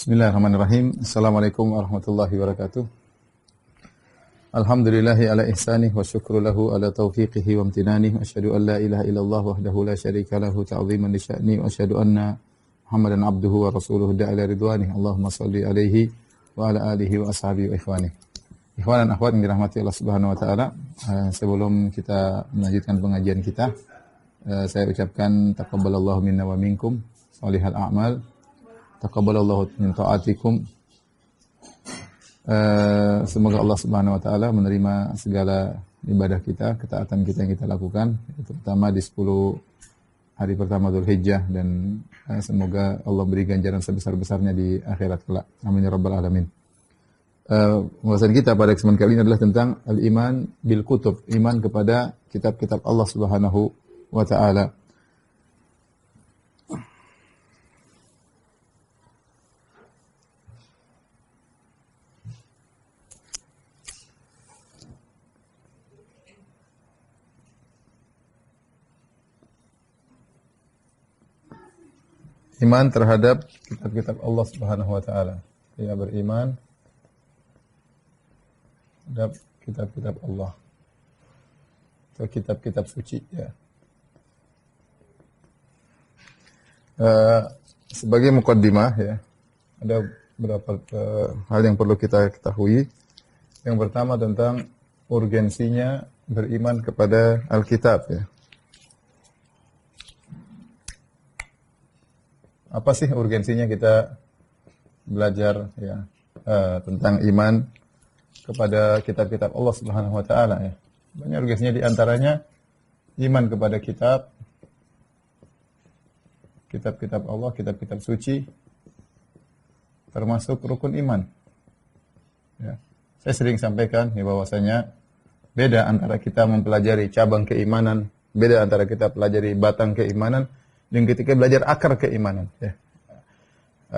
Bismillahirrahmanirrahim. Assalamualaikum warahmatullahi wabarakatuh. Alhamdulillahi ala ihsanih wa syukru lahu ala taufiqihi wa amtinanih. Wa asyhadu an la ilaha illallah wahdahu la syarika lahu ta'ziman li sya'ni. Wa asyhadu anna Muhammadan abduhu wa rasuluhu da'ila ridwanih. Allahumma salli alaihi wa ala alihi wa ashabihi wa ikhwanih. Ikhwan dan akhwat yang dirahmati Allah Subhanahu wa taala, sebelum kita melanjutkan pengajian kita, saya ucapkan taqabbalallahu minna wa minkum shalihal a'mal. Taqabbalallahu min ta'atikum. Semoga Allah Subhanahu wa taala menerima segala ibadah kita, ketaatan kita yang kita lakukan, terutama di 10 hari pertama Dzulhijjah, dan semoga Allah beri ganjaran sebesar-besarnya di akhirat kelak. Amin ya rabbal alamin. Pembahasan kita pada kesempatan kali ini adalah tentang al-iman bil kutub, iman kepada kitab-kitab Allah Subhanahu wa taala. Iman terhadap kitab-kitab Allah Subhanahu wa taala. Dia beriman terhadap kitab-kitab Allah. Atau kitab-kitab suci, ya. Sebagai muqaddimah, ya, ada beberapa hal yang perlu kita ketahui. Yang pertama tentang urgensinya beriman kepada Alkitab, ya. Apa sih urgensinya kita belajar, ya, tentang iman kepada kitab-kitab Allah Subhanahu wa taala, ya. Banyak urgensinya, di antaranya iman kepada kitab-kitab Allah, kitab-kitab suci, termasuk rukun iman. Ya. Saya sering sampaikan, ya, bahwasanya beda antara kita mempelajari cabang keimanan, beda antara kita pelajari batang keimanan, dan ketika belajar akar keimanan, ya.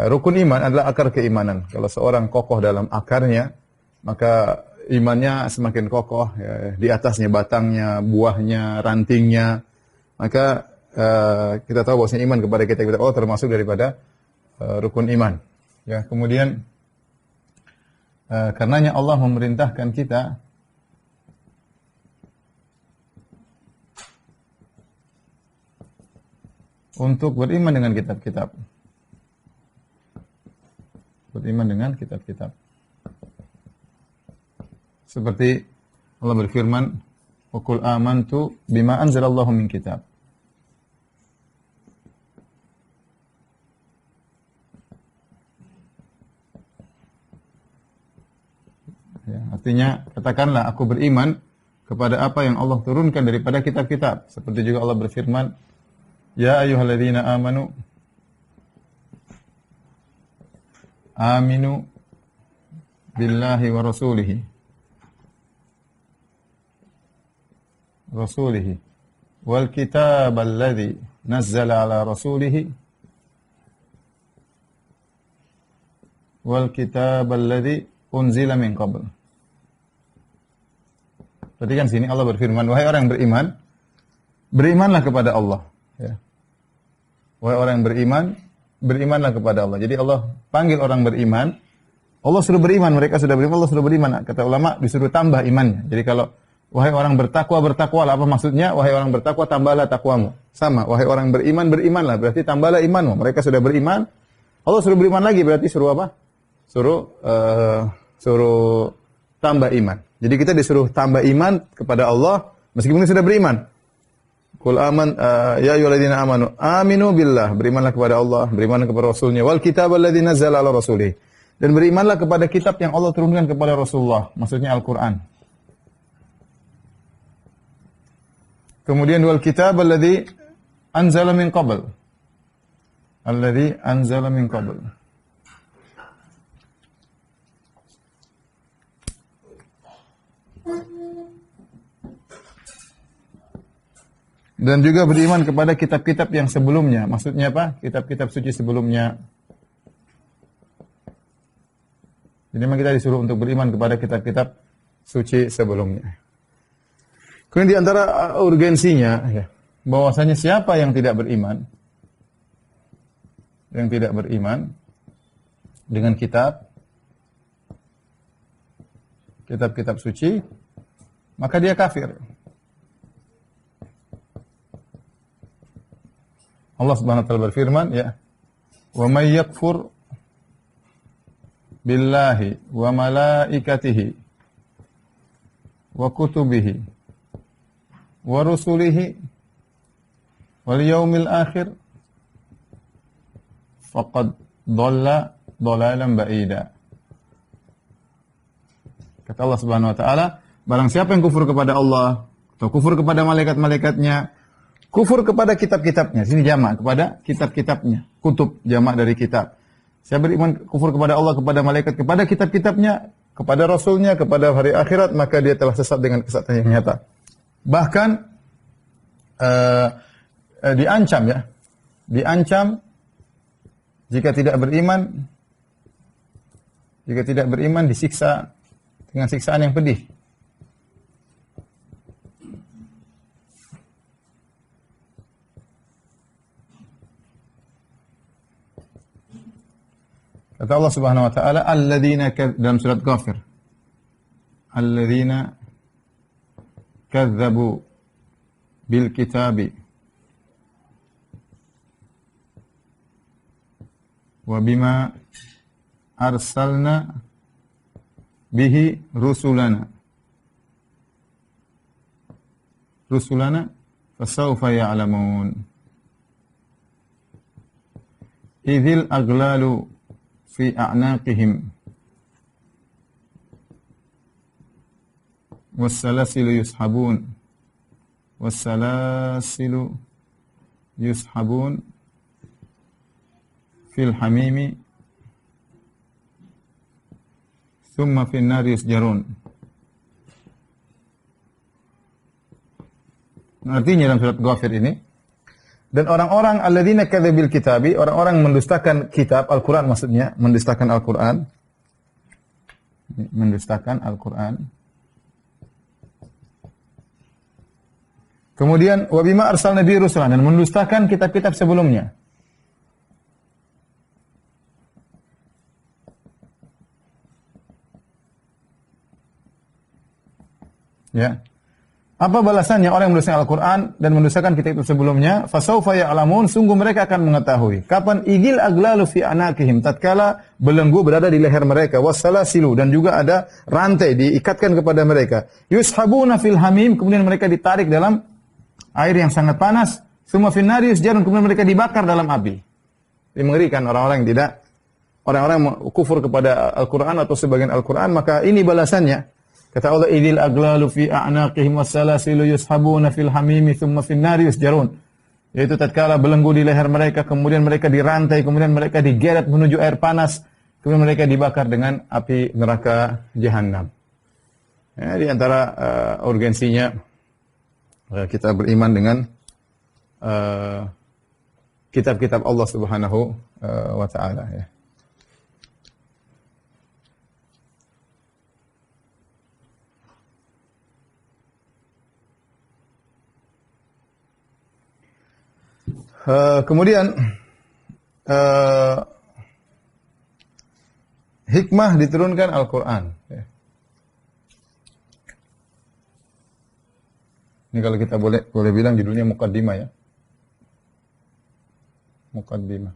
Rukun iman adalah akar keimanan. Kalau seorang kokoh dalam akarnya, maka imannya semakin kokoh, ya. Di atasnya batangnya, buahnya, rantingnya. Maka kita tahu bahwasanya iman kepada kitab-kitab Allah termasuk daripada rukun iman. Ya, kemudian karenanya Allah memerintahkan kita untuk beriman dengan kitab-kitab. Beriman dengan kitab-kitab. Seperti Allah berfirman, "Wa qul amantu bima anzalallahu min kitab." Ya, artinya, katakanlah aku beriman kepada apa yang Allah turunkan daripada kitab-kitab. Seperti juga Allah berfirman, "Ya ayyuhalladzina amanu aminu billahi wa rasulihi wal kitab alladhi nazzala ala rasulihi wal kitab alladhi unzila min qabl." Perhatikan sini Allah berfirman, wahai orang yang beriman, berimanlah kepada Allah, ya. Wahai orang yang beriman, berimanlah kepada Allah. Jadi Allah panggil orang beriman, Allah suruh beriman, mereka sudah beriman, Allah suruh beriman. Kata ulama, disuruh tambah imannya. Jadi kalau wahai orang bertakwa, bertakwalah, apa maksudnya? Wahai orang bertakwa, tambahlah takwamu. Sama, wahai orang beriman, berimanlah, berarti tambahlah imanmu. Mereka sudah beriman, Allah suruh beriman lagi, berarti suruh apa? Suruh tambah iman. Jadi kita disuruh tambah iman kepada Allah meskipun sudah beriman. Qul ya ayyuhalladzina amanu aminu billah, berimanlah kepada Allah, berimanlah kepada Rasulnya, wal kitab alladzi nazzala ala rasulih, dan berimanlah kepada kitab yang Allah turunkan kepada Rasulullah, maksudnya Al-Qur'an. Kemudian wal kitab alladzi anzala min qabl. Alladzi anzala min qabl. Dan juga beriman kepada kitab-kitab yang sebelumnya. Maksudnya apa? Kitab-kitab suci sebelumnya. Jadi memang kita disuruh untuk beriman kepada kitab-kitab suci sebelumnya. Kemudian di antara urgensinya, ya, bahwasanya siapa yang tidak beriman, dengan kitab-kitab suci, maka dia kafir. Allah Subhanahu wa taala berfirman, ya, "Wa may yakfur billahi wa malaikatihi wa kutubihi wa rusulihi wal yaumil akhir faqad dhalla dhalalan ba'ida." Kata Allah Subhanahu wa taala, barang siapa yang kufur kepada Allah atau kufur kepada malaikat-malaikatnya, kufur kepada kitab-kitabnya. Sini jamak, kepada kitab-kitabnya. Kutub, jamak dari kitab. Saya beriman kufur kepada Allah, kepada malaikat, kepada kitab-kitabnya, kepada rasulnya, kepada hari akhirat, maka dia telah sesat dengan kesesatan yang nyata. Bahkan diancam, ya. Diancam jika tidak beriman disiksa dengan siksaan yang pedih. Kata Allah Subhanahu wa taala, alladzina dalam surat Ghafir, alladzina kadzdzabu bil kitabi wa bima arsalna bihi rusulana fasawfa ya'lamun idzil aglalu fi a'naqihim wassalasilu yushabun fil hamimi thumma fin nari yusjarun. Artinya dalam surat Ghafir ini, dan orang-orang alladzina kadzabil kitabi, orang-orang mendustakan kitab Al-Qur'an, maksudnya mendustakan Al-Qur'an. Mendustakan Al-Qur'an. Kemudian wa bima arsalna bihi rusulan, dan mendustakan kitab-kitab sebelumnya. Ya. Apa balasannya orang yang mendustakan Al-Qur'an dan mendustakan kitab sebelumnya? Fasaufa ya'lamun, sungguh mereka akan mengetahui. Kapan igil aglalu fi anaqihim, tatkala belenggu berada di leher mereka, wassalasilu, dan juga ada rantai diikatkan kepada mereka. Yushabuna fil hamim, kemudian mereka ditarik dalam air yang sangat panas. Tsumma fin nari yusjarun, kemudian mereka dibakar dalam api. Ini mengerikan orang-orang yang tidak, orang-orang yang kufur kepada Al-Qur'an atau sebagian Al-Qur'an, maka ini balasannya. Kata Allah, idil aglalu fi a'naqihim wassalasilu yushabuna fil hamimi thumma fin nari yusjarun. Yaitu tatkala belenggu di leher mereka, kemudian mereka dirantai, kemudian mereka digeret menuju air panas, kemudian mereka dibakar dengan api neraka jahanam. Ya, di antara urgensinya kita beriman dengan kitab-kitab Allah Subhanahu wa taala, ya. Kemudian hikmah diturunkan Al-Quran. Ini kalau kita boleh bilang judulnya muqaddimah, ya. Muqaddimah.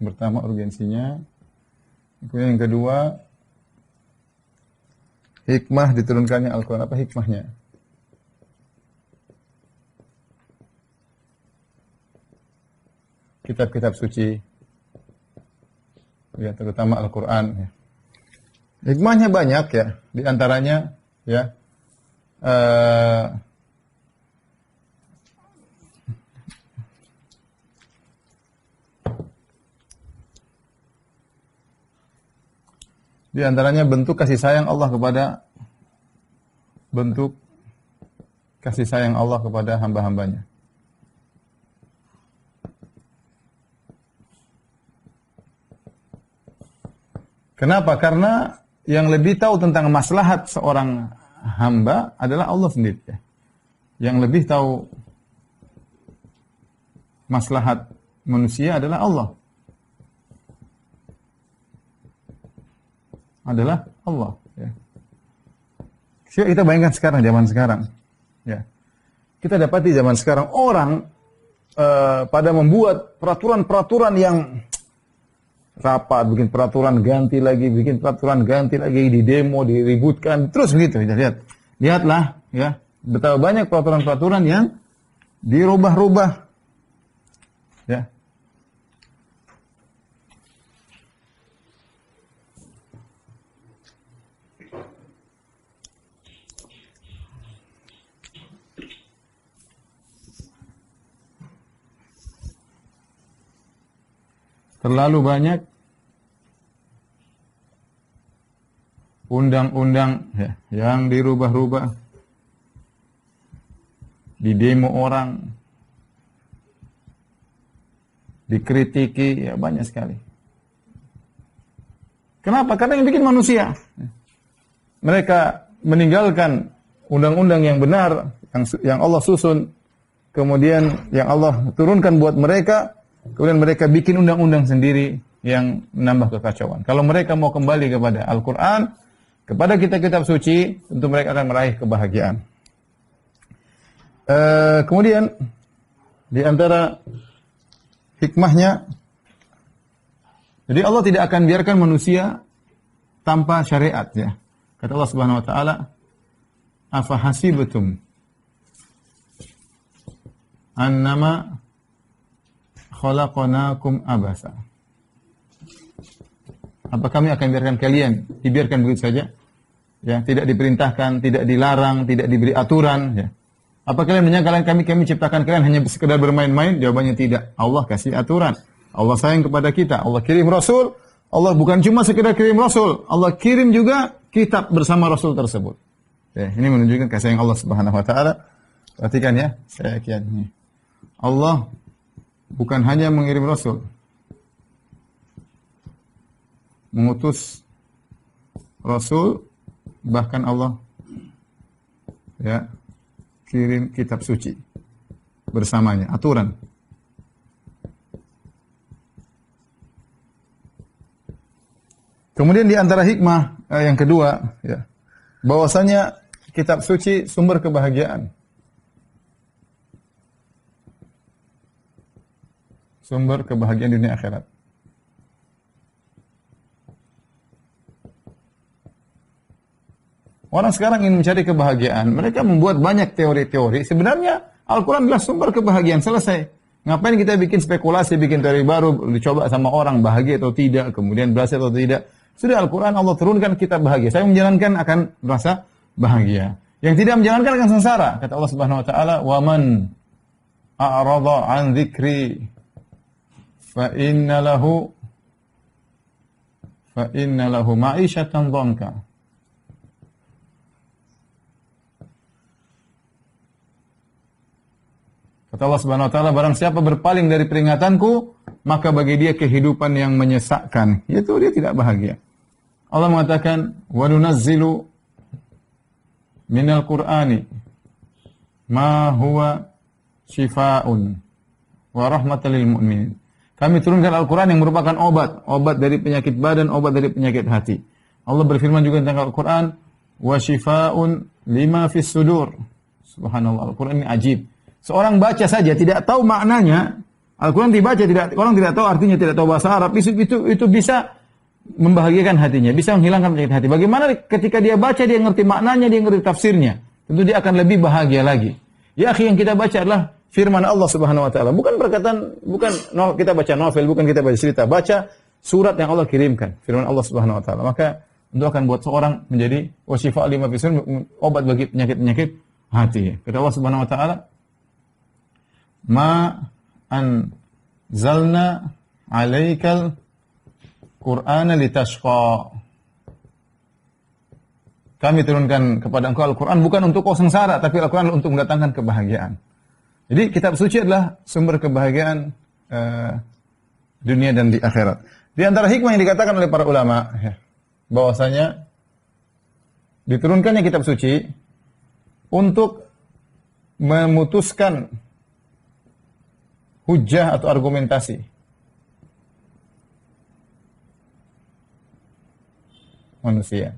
Pertama urgensinya. Kemudian yang kedua, hikmah diturunkannya Al-Quran. Apa hikmahnya? Kitab-kitab suci, ya, terutama Al-Quran, ya. Hikmahnya banyak, ya. Di antaranya, ya, di antaranya bentuk kasih sayang Allah kepada hamba-hambanya. Kenapa? Karena yang lebih tahu tentang maslahat seorang hamba adalah Allah sendiri, ya. Yang lebih tahu maslahat manusia adalah Allah. adalah Allah. Ya. Kita bayangkan sekarang, zaman sekarang. Ya. Kita dapati zaman sekarang orang pada membuat peraturan-peraturan yang rapat, bikin peraturan ganti lagi, di demo, diributkan, terus begitu. Lihatlah, ya, betapa banyak peraturan-peraturan yang dirubah-rubah. Ya. Terlalu banyak undang-undang ya, yang dirubah-rubah, di demo orang, dikritiki, ya banyak sekali. Kenapa? Karena yang bikin manusia. Mereka meninggalkan undang-undang yang benar, yang Allah susun, kemudian yang Allah turunkan buat mereka, kemudian mereka bikin undang-undang sendiri yang menambah kekacauan. Kalau mereka mau kembali kepada Al-Quran, kepada kitab-kitab suci, tentu mereka akan meraih kebahagiaan. Kemudian, di antara hikmahnya, jadi Allah tidak akan biarkan manusia tanpa syariat. Ya. Kata Allah Subhanahu Wa Taala, "Afahasibatum annama khalaqnakum abasa." Apa kami akan biarkan kalian dibiarkan begitu saja? Ya, tidak diperintahkan, tidak dilarang, tidak diberi aturan, ya. Apa kalian menyangka kami ciptakan kalian hanya sekedar bermain-main? Jawabannya tidak. Allah kasih aturan. Allah sayang kepada kita. Allah kirim Rasul. Allah bukan cuma sekedar kirim Rasul. Allah kirim juga kitab bersama Rasul tersebut. Ya, ini menunjukkan kasih sayang Allah Subhanahu Wa Taala. Perhatikan ya, saya yakin. Allah bukan hanya mengirim Rasul, mengutus Rasul, bahkan Allah ya kirim kitab suci bersamanya, aturan. Kemudian di antara hikmah yang kedua, ya, bahwasanya kitab suci sumber kebahagiaan. Sumber kebahagiaan dunia akhirat. Orang sekarang ingin mencari kebahagiaan. Mereka membuat banyak teori-teori. Sebenarnya Al-Quran adalah sumber kebahagiaan. Selesai. Ngapain kita bikin spekulasi, bikin teori baru, dicoba sama orang bahagia atau tidak, kemudian berhasil atau tidak. Sudah Al-Quran Allah turunkan kita bahagia. Saya menjalankan akan merasa bahagia. Yang tidak menjalankan akan sengsara. Kata Allah Subhanahu Wa Taala, "Waman a'rada an dzikri fa inna lahu ma'isyatan dhanka." Kata Allah Subhanahu Wa Taala, barang siapa berpaling dari peringatanku, maka bagi dia kehidupan yang menyesakkan, yaitu dia tidak bahagia. Allah mengatakan, "Wa nunazzilu minal Qur'ani ma huwa shifaa'un wa rahmatan lil mu'minin." Kami turunkan Al-Quran yang merupakan obat dari penyakit badan, obat dari penyakit hati. Allah berfirman juga tentang Al-Quran, "Wa shifaa'un lima fis sudur." Subhanallah, Al-Quran ini ajib. Seorang baca saja tidak tahu maknanya, Al-Quran dibaca orang tidak tahu artinya, tidak tahu bahasa Arab, itu bisa membahagiakan hatinya, bisa menghilangkan penyakit hati. Bagaimana ketika dia baca, dia ngerti maknanya, dia ngerti tafsirnya, tentu dia akan lebih bahagia lagi. Ya akhi, yang kita baca adalah firman Allah Subhanahu Wa Taala, bukan kita baca novel, bukan kita baca cerita, baca surat yang Allah kirimkan, firman Allah Subhanahu Wa Taala. Maka itu akan buat seorang menjadi wasyifa lima fisun, obat bagi penyakit-penyakit hati. Kata Allah Subhanahu Wa Taala, "Ma anzalna 'alaikal Qur'ana litashqa." Kami turunkan kepada engkau Al-Quran bukan untuk kau sengsara, tapi Al-Quran untuk mendatangkan kebahagiaan. Jadi kitab suci adalah sumber kebahagiaan dunia dan di akhirat. Di antara hikmah yang dikatakan oleh para ulama, ya, bahwasanya diturunkannya kitab suci untuk memutuskan hujjah atau argumentasi. manusia.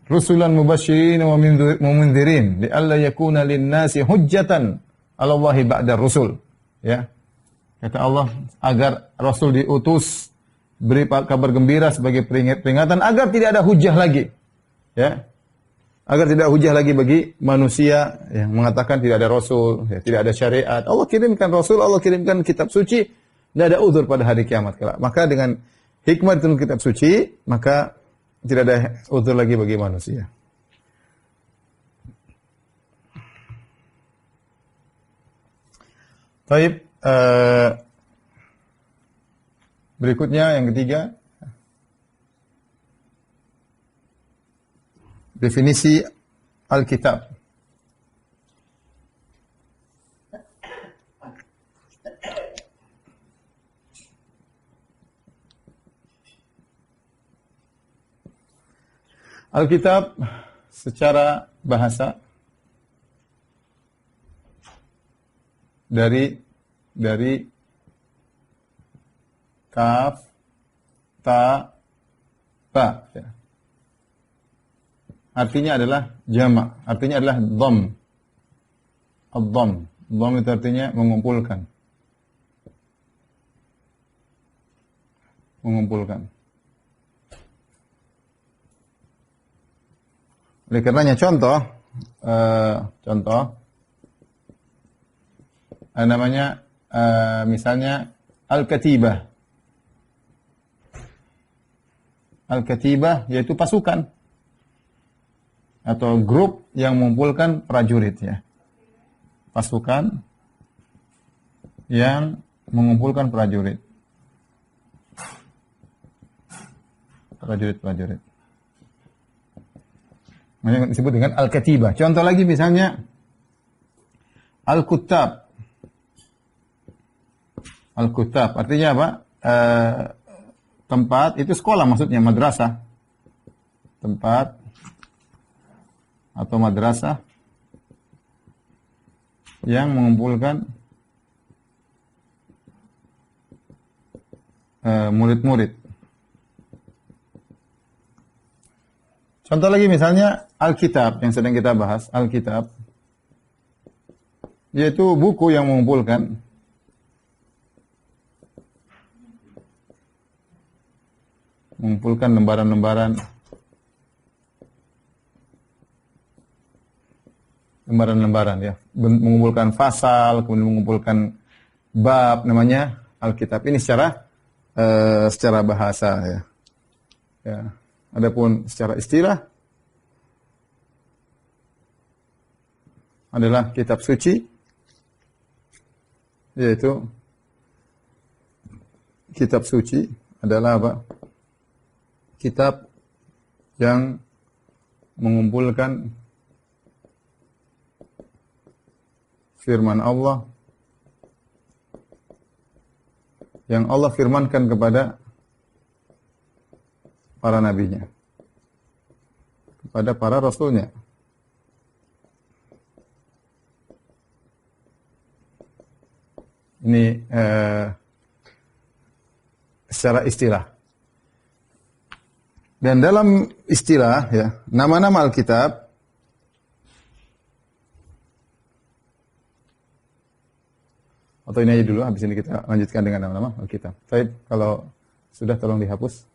Rusulan mubasysyirin wa mundzirin li'alla yakuna lin-nasi hujjatan 'ala Allahi ba'da rusul. Ya. Kata Allah, agar Rasul diutus beri kabar gembira sebagai peringatan agar tidak ada hujah lagi. Ya. Agar tidak hujah lagi bagi manusia yang mengatakan tidak ada Rasul, ya, tidak ada syariat. Allah kirimkan Rasul, Allah kirimkan kitab suci, tidak ada uzur pada hari kiamat kelak. Maka dengan hikmah diturunkan kitab suci, maka tidak ada uzur lagi bagi manusia. Baik, berikutnya yang ketiga, definisi Alkitab. Alkitab secara bahasa dari kaf, ta, ba. Ya. Artinya adalah jama', artinya adalah dham. Ad-dham. Dham itu artinya mengumpulkan. Mengumpulkan. Oleh karenanya contoh namanya misalnya Al-Katibah. Al-Katibah yaitu pasukan atau grup yang mengumpulkan prajurit, ya. Pasukan yang mengumpulkan prajurit. Prajurit. Makanya disebut dengan Al-Katibah. Contoh lagi misalnya Al-Kuttab. Al-Kuttab artinya apa? Tempat, itu sekolah maksudnya, madrasah. Tempat atau madrasah yang mengumpulkan murid-murid. Contoh lagi misalnya Alkitab yang sedang kita bahas, Alkitab yaitu buku yang mengumpulkan lembaran-lembaran ya, mengumpulkan fasal, kemudian mengumpulkan bab, namanya Alkitab. Ini secara bahasa, ya. Ya. Adapun secara istilah adalah kitab suci, yaitu kitab suci adalah apa? Kitab yang mengumpulkan firman Allah yang Allah firmankan kepada para nabinya, kepada para rasulnya. Ini secara istilah. Dan dalam istilah, ya, nama-nama Alkitab atau ini aja dulu, habis ini kita lanjutkan dengan nama-nama Alkitab. Baik, kalau sudah tolong dihapus.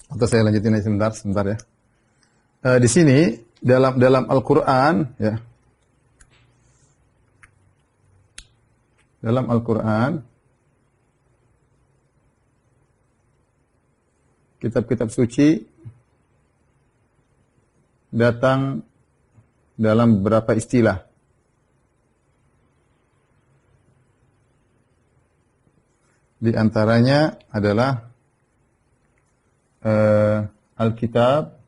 Atau saya lanjutin aja sebentar ya. Di sini dalam Al-Qur'an, ya. Dalam Al-Quran, kitab-kitab suci datang dalam beberapa istilah. Di antaranya adalah Alkitab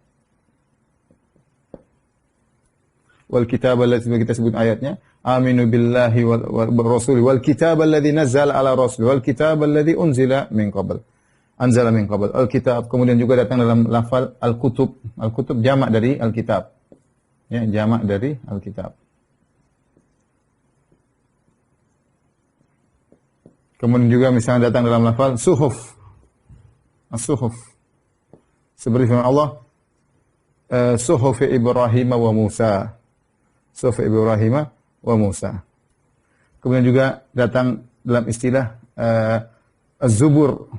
wal kitab alladzi kita sebut ayatnya, aminu billahi wal rasul wal kitab alladzi nazzala ala rasul wal kitab alladzi unzila min qabl. Anzala min qabl. Al-kitab kemudian juga datang dalam lafal al-kutub. Al-kutub jamak dari al-kitab. Ya, jamak dari al-kitab. Kemudian juga misalnya datang dalam lafal suhuf. As-suhuf. Seperti firman Allah, suhuf Ibrahim wa Musa. Suhuf Ibrahim wa Musa. Kemudian juga datang dalam istilah az-zubur.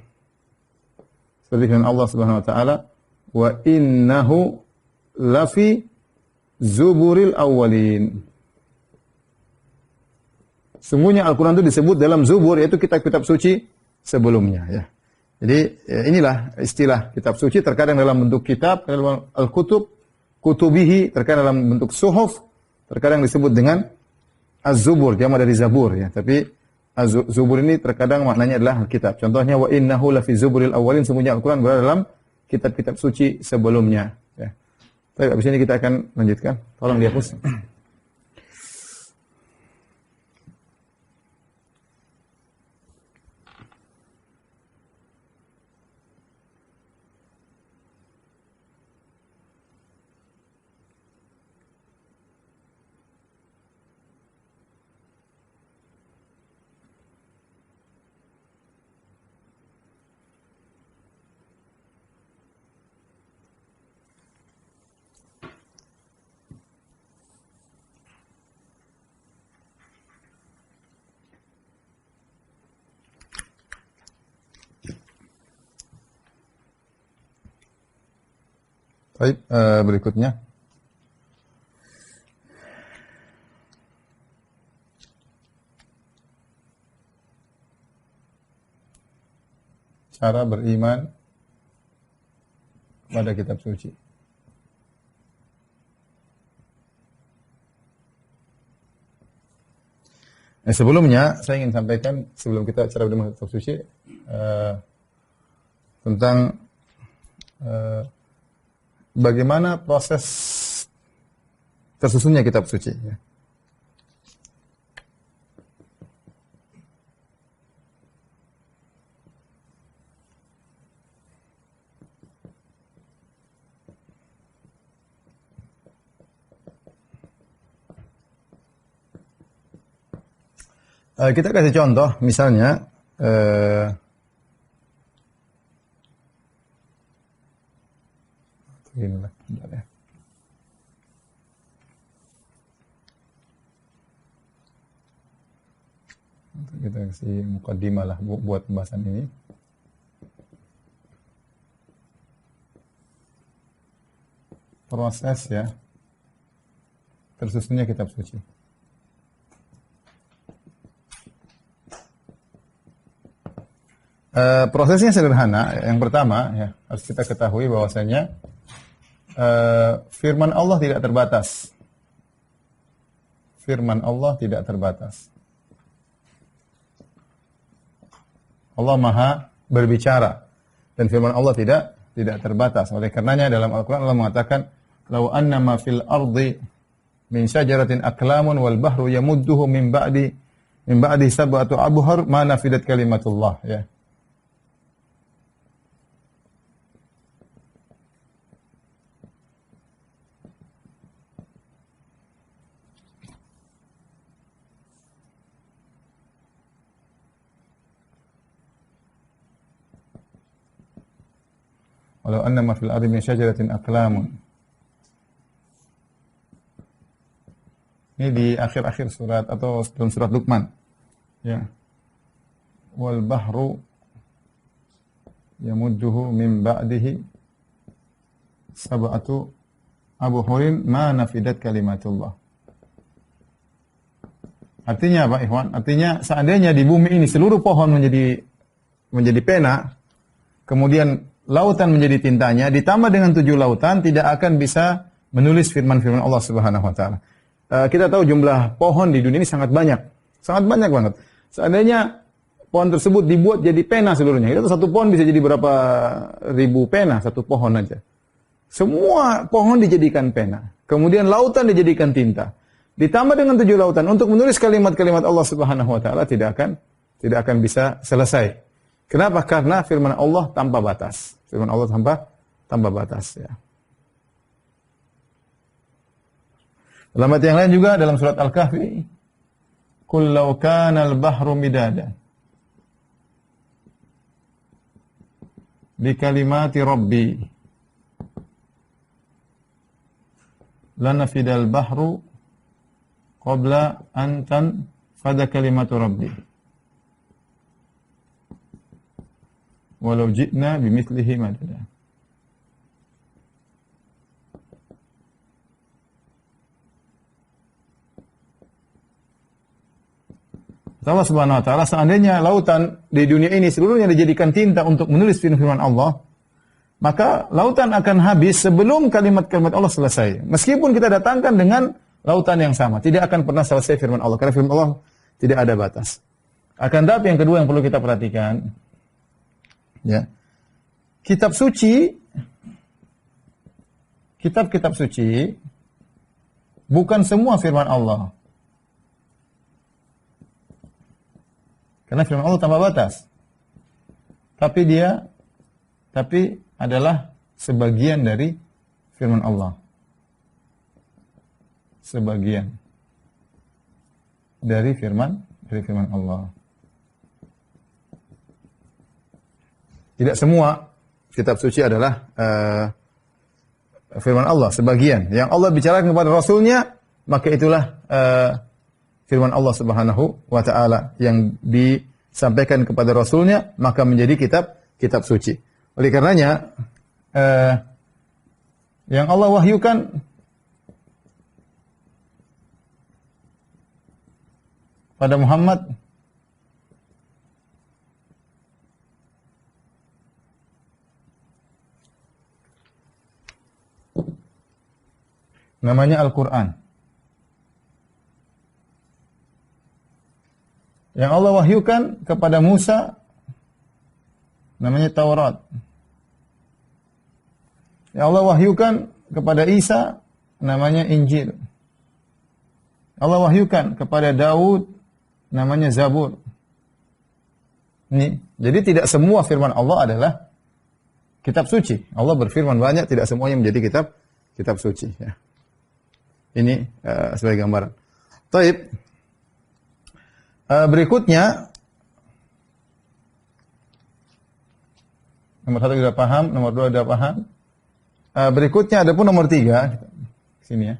Seperti firman Allah Subhanahu wa taala, wa innahu lafi zuburil awwalin. Sungguhnya Al-Qur'an itu disebut dalam zubur, yaitu kitab-kitab suci sebelumnya, ya. Jadi inilah istilah kitab suci, terkadang dalam bentuk kitab, dalam al-kutub, kutubihi, terkadang dalam bentuk suhuf, terkadang disebut dengan az-zubur, jamak dari zabur, ya. Tapi az-zubur ini terkadang maknanya adalah kitab. Contohnya wa innahu lafi zuburil awwalin, sungguhnya Al-Qur'an berada dalam kitab-kitab suci sebelumnya, ya. Baik, habis ini kita akan lanjutkan. Tolong dihapus. Baik, berikutnya. Cara beriman kepada kitab suci. Sebelumnya, saya ingin sampaikan, sebelum kita cara beriman kepada kitab suci, tentang bagaimana proses tersusunnya kitab suci. Ya. Kita kasih contoh, misalnya inilah, ya. Kita kasih mukaddimah lah buat pembahasan ini. Proses, ya, tersusunnya kitab suci. Prosesnya sederhana. Yang pertama, ya, harus kita ketahui bahwasanya firman Allah tidak terbatas. Firman Allah tidak terbatas. Allah Maha berbicara dan firman Allah tidak terbatas. Oleh karenanya dalam Al-Qur'an Allah mengatakan, "Lau annama fil ardi min syajaratin aqlamun wal bahru yamudduhu min ba'di sab'atu abhur ma nafidat kalimatullah." Ya. Walau annama fil ardi min syajaratin aqlamun. Ini di akhir-akhir surat atau dalam surat Luqman. Ya. Wal bahru yamudduhu min ba'dihi sab'atu abhurin ma nafidat kalimatullah. Artinya apa, ikhwan? Artinya seandainya di bumi ini seluruh pohon menjadi pena, kemudian lautan menjadi tintanya, ditambah dengan 7 lautan, tidak akan bisa menulis firman-firman Allah Subhanahu wa taala. Kita tahu jumlah pohon di dunia ini sangat banyak banget. Seandainya pohon tersebut dibuat jadi pena seluruhnya, itu satu pohon bisa jadi berapa ribu pena, satu pohon aja. Semua pohon dijadikan pena. Kemudian lautan dijadikan tinta. Ditambah dengan 7 lautan untuk menulis kalimat-kalimat Allah Subhanahu wa taala tidak akan bisa selesai. Kenapa? Karena firman Allah tanpa batas. Firman Allah tanpa batas ya. Dalam ayat yang lain juga dalam surat Al-Kahfi, "Qul law kana al-bahru midada bi kalimati rabbi lanafidal bahru qabla an tanfada kalimatu rabbi walau ji'na bimithlihi madada." Allah Subhanahu wa taala, seandainya lautan di dunia ini seluruhnya dijadikan tinta untuk menulis firman Allah, maka lautan akan habis sebelum kalimat-kalimat Allah selesai. Meskipun kita datangkan dengan lautan yang sama, tidak akan pernah selesai firman Allah karena firman Allah tidak ada batas. Akan tetapi yang kedua yang perlu kita perhatikan, ya, kitab-kitab suci bukan semua firman Allah. Karena firman Allah tanpa batas. Tapi adalah sebagian dari firman Allah. Sebagian dari firman Allah. Tidak semua kitab suci adalah firman Allah, sebagian. Yang Allah bicarakan kepada Rasulnya, maka itulah firman Allah Subhanahu wa taala yang disampaikan kepada Rasulnya, maka menjadi kitab suci. Oleh karenanya yang Allah wahyukan pada Muhammad namanya Al-Quran. Yang Allah wahyukan kepada Musa namanya Taurat. Yang Allah wahyukan kepada Isa namanya Injil. Allah wahyukan kepada Daud namanya Zabur. Ini, jadi tidak semua firman Allah adalah kitab suci. Allah berfirman banyak, tidak semuanya menjadi kitab suci ya. Ini sebagai gambaran. Taib. Berikutnya, nomor 1 sudah paham, nomor 2 sudah paham. Berikutnya ada pun nomor 3. Sini ya.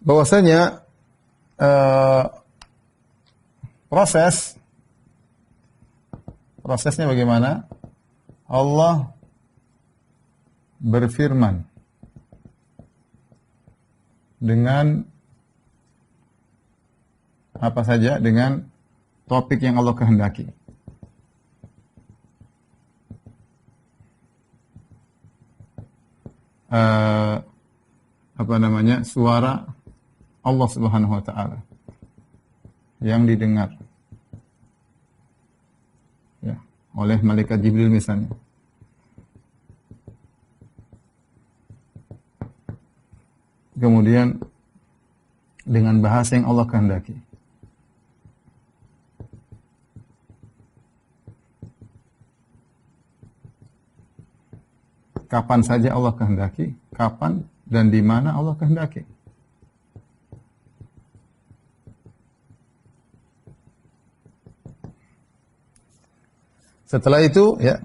Bahwasanya prosesnya bagaimana? Allah berfirman dengan apa saja, dengan topik yang Allah kehendaki. Suara Allah Subhanahu wa taala yang didengar ya, oleh malaikat Jibril misalnya. Kemudian dengan bahasa yang Allah kehendaki. Kapan saja Allah kehendaki, kapan dan di mana Allah kehendaki. Setelah itu, ya.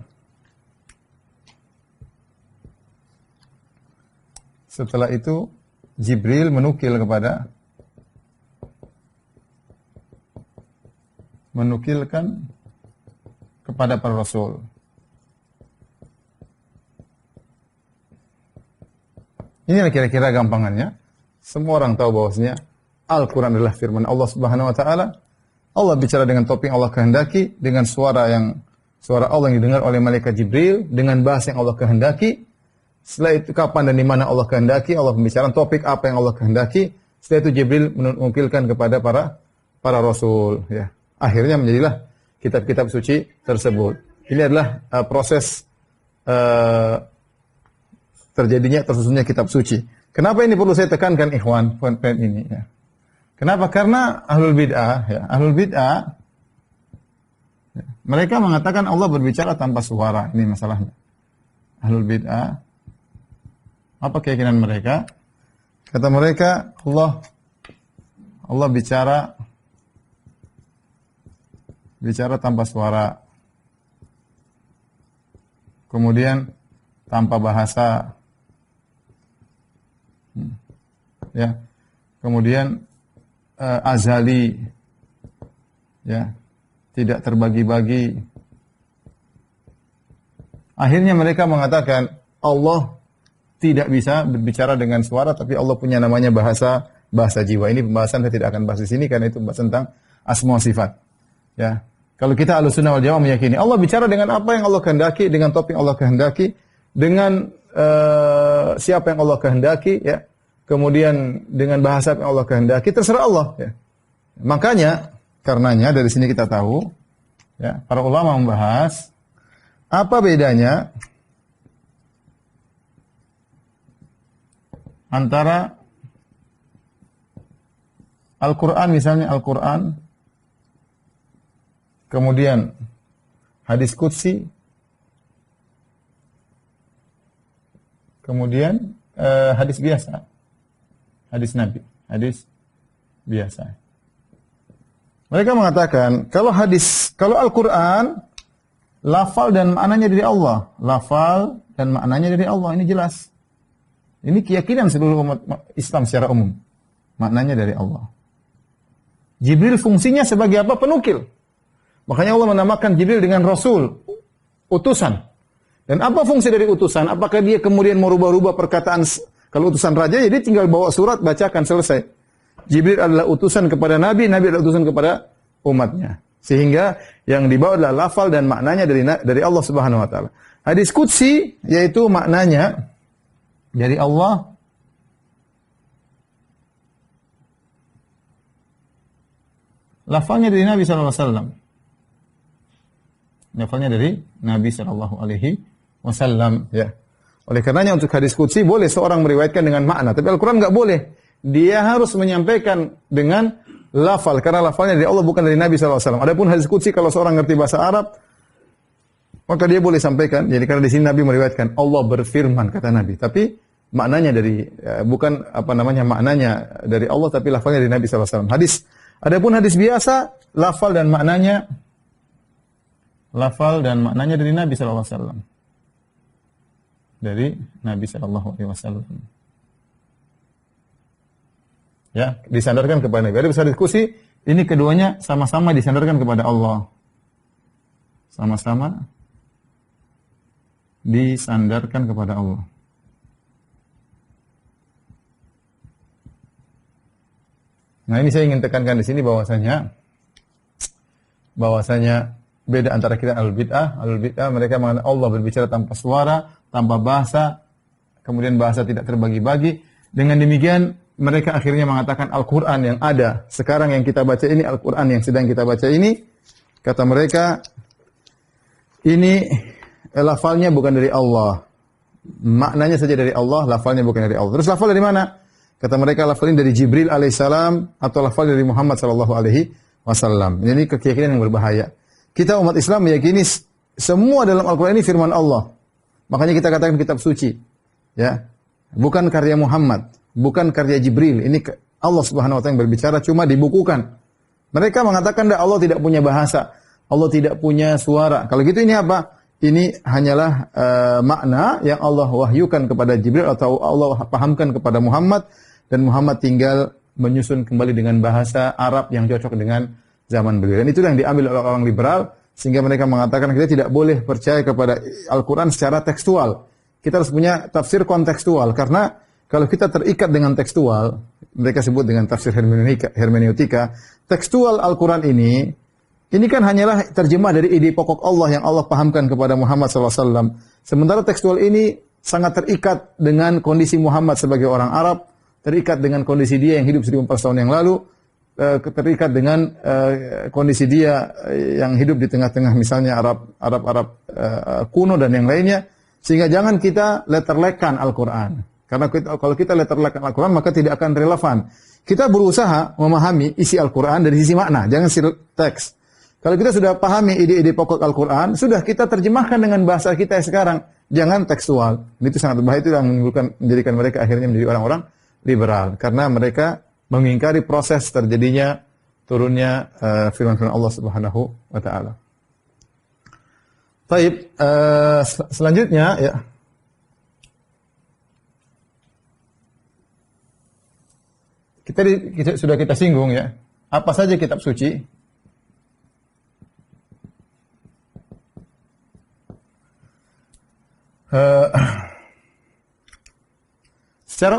Setelah itu Jibril menukilkan kepada para rasul. Inilah kira-kira gampangannya. Semua orang tahu bahwasanya Al-Quran adalah firman Allah Subhanahu wa taala. Allah bicara dengan topik yang Allah kehendaki, dengan suara Allah yang didengar oleh malaikat Jibril, dengan bahasa yang Allah kehendaki. Setelah itu kapan dan di mana Allah kehendaki, Allah membicarakan topik apa yang Allah kehendaki. Setelah itu Jibril menukilkan kepada para rasul ya. Akhirnya menjadilah kitab-kitab suci tersebut. Ini adalah proses terjadinya tersusunnya kitab suci. Kenapa ini perlu saya tekankan ikhwan, poin-poin ini ya. Kenapa? Karena ahlul bid'ah ya, mereka mengatakan Allah berbicara tanpa suara. Ini masalahnya. Ahlul bid'ah, apa keyakinan mereka? Kata mereka, Allah bicara tanpa suara. Kemudian tanpa bahasa. Ya. Kemudian azali. Ya. Tidak terbagi-bagi. Akhirnya mereka mengatakan Allah tidak bisa berbicara dengan suara, tapi Allah punya namanya bahasa jiwa. Ini pembahasan saya tidak akan bahas di sini karena itu pembahasan tentang asma sifat. Ya. Kalau kita Ahlussunnah wal Jamaah meyakini Allah bicara dengan apa yang Allah kehendaki, dengan topik Allah kehendaki, dengan siapa yang Allah kehendaki, ya. Kemudian dengan bahasa yang Allah kehendaki, terserah Allah, ya. Karenanya dari sini kita tahu, ya, para ulama membahas apa bedanya antara Al-Quran, misalnya Al-Quran, kemudian hadis qudsi, kemudian hadis biasa, hadis Nabi, hadis biasa. Mereka mengatakan kalau Al-Quran lafal dan maknanya dari Allah, lafal dan maknanya dari Allah, ini jelas. Ini keyakinan seluruh umat Islam secara umum, maknanya dari Allah. Jibril fungsinya sebagai apa? Penukil. Makanya Allah menamakan Jibril dengan Rasul, utusan. Dan apa fungsi dari utusan? Apakah dia kemudian merubah-rubah perkataan? Kalau utusan raja, jadi tinggal bawa surat, bacakan, selesai. Jibril adalah utusan kepada Nabi, Nabi adalah utusan kepada umatnya. Sehingga yang dibawa adalah lafal dan maknanya dari Allah Subhanahu wa taala. Hadis qudsi yaitu maknanya dari Allah, lafalnya dari Nabi sallallahu alaihi wasallam. Lafalnya dari Nabi sallallahu alaihi wasallam, ya. Oleh karenanya untuk hadis qudsi boleh seorang meriwayatkan dengan makna, tapi Al-Qur'an enggak boleh. Dia harus menyampaikan dengan lafal, karena lafalnya dari Allah bukan dari Nabi sallallahu alaihi wasallam. Adapun hadis qudsi kalau seorang ngerti bahasa Arab, maka dia boleh sampaikan. Jadi karena di sini Nabi meriwayatkan Allah berfirman, kata Nabi, tapi maknanya dari bukan maknanya dari Allah, tapi lafalnya dari Nabi sallallahu alaihi wasallam. Adapun hadis biasa, lafal dan maknanya dari Nabi sallallahu alaihi wasallam. Dari Nabi sallallahu alaihi wasallam. Ya, disandarkan kepada Nabi. Ada besar diskusi, ini keduanya sama-sama disandarkan kepada Allah. Sama-sama disandarkan kepada Allah. Nah, ini saya ingin tekankan di sini bahwasanya beda antara kita Ahlul Bid'ah. Ahlul Bid'ah mereka mengatakan Allah berbicara tanpa suara, tanpa bahasa, kemudian bahasa tidak terbagi-bagi. Dengan demikian mereka akhirnya mengatakan Al-Quran yang ada sekarang yang kita baca ini, Al-Quran yang sedang kita baca ini, kata mereka ini lafalnya bukan dari Allah, maknanya saja dari Allah, lafalnya bukan dari Allah. Terus lafal dari mana? Kata mereka lafalnya dari Jibril alaihissalam atau lafal dari Muhammad sallallahu alaihi wasallam. Ini keyakinan yang berbahaya. Kita umat Islam meyakini semua dalam Al-Quran ini firman Allah. Makanya kita katakan kitab suci, ya, bukan karya Muhammad, bukan karya Jibril. Ini Allah Subhanahu wa taala yang berbicara, cuma dibukukan. Mereka mengatakan Allah tidak punya bahasa, Allah tidak punya suara. Kalau gitu ini apa? Ini hanyalah makna yang Allah wahyukan kepada Jibril atau Allah pahamkan kepada Muhammad, dan Muhammad tinggal menyusun kembali dengan bahasa Arab yang cocok dengan zaman beliau. Dan itulah yang diambil oleh orang liberal, sehingga mereka mengatakan kita tidak boleh percaya kepada Al-Quran secara tekstual. Kita harus punya tafsir kontekstual, karena kalau kita terikat dengan tekstual, mereka sebut dengan tafsir hermeneutika, tekstual Al-Quran ini kan hanyalah terjemah dari ide pokok Allah yang Allah pahamkan kepada Muhammad SAW. Sementara tekstual ini sangat terikat dengan kondisi Muhammad sebagai orang Arab, terikat dengan kondisi dia yang hidup 1400 tahun yang lalu, terikat dengan kondisi dia yang hidup di tengah-tengah misalnya Arab kuno dan yang lainnya, sehingga jangan kita letterlekkan Al-Qur'an. Karena kalau kita letterlekkan Al-Qur'an maka tidak akan relevan. Kita berusaha memahami isi Al-Qur'an dari sisi makna, jangan sisi teks. Kalau kita sudah pahami ide-ide pokok Al-Qur'an, sudah kita terjemahkan dengan bahasa kita sekarang, jangan tekstual. Itu sangat berbahaya, itu yang menjadikan mereka akhirnya menjadi orang-orang liberal karena mereka mengingkari proses terjadinya turunnya firman-firman Allah Subhanahu wa taala. Baik, selanjutnya ya. Sudah kita singgung ya. Apa saja kitab suci? Secara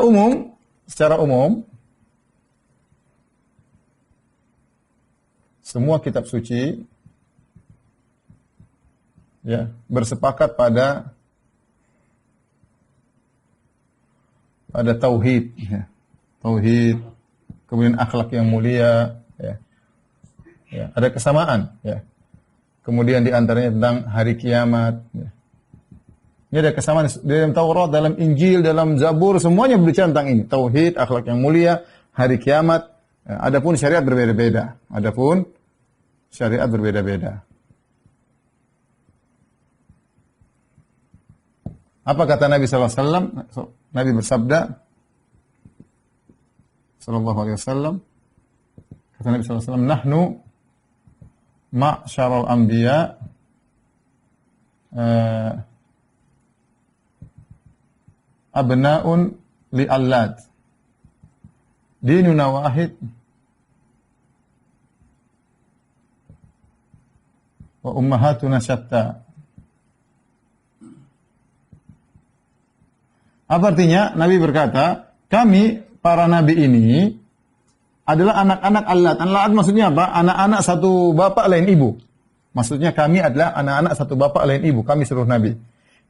umum semua kitab suci ya bersepakat pada tauhid ya. Tauhid, kemudian akhlak yang mulia ya. Ya, ada kesamaan ya. Kemudian di antaranya tentang hari kiamat ya. Ini ada kesamaan dalam Taurat, dalam Injil, dalam Zabur, semuanya berbicara tentang ini. Tauhid, akhlak yang mulia, hari kiamat. Adapun syariat berbeda-beda. Apa kata Nabi sallallahu alaihi wasallam? Nabi bersabda sallallahu alaihi wasallam, kata Nabi sallallahu alaihi wasallam, "Nahnu ma'syaral anbiya abna'un li'allad. Dinuna wahid wa ummahatuna syatta." Apa artinya? Nabi berkata, kami para nabi ini adalah anak-anak Allad. Allad maksudnya apa? Anak-anak satu bapak lain ibu. Maksudnya kami adalah anak-anak satu bapak lain ibu. Kami seluruh nabi.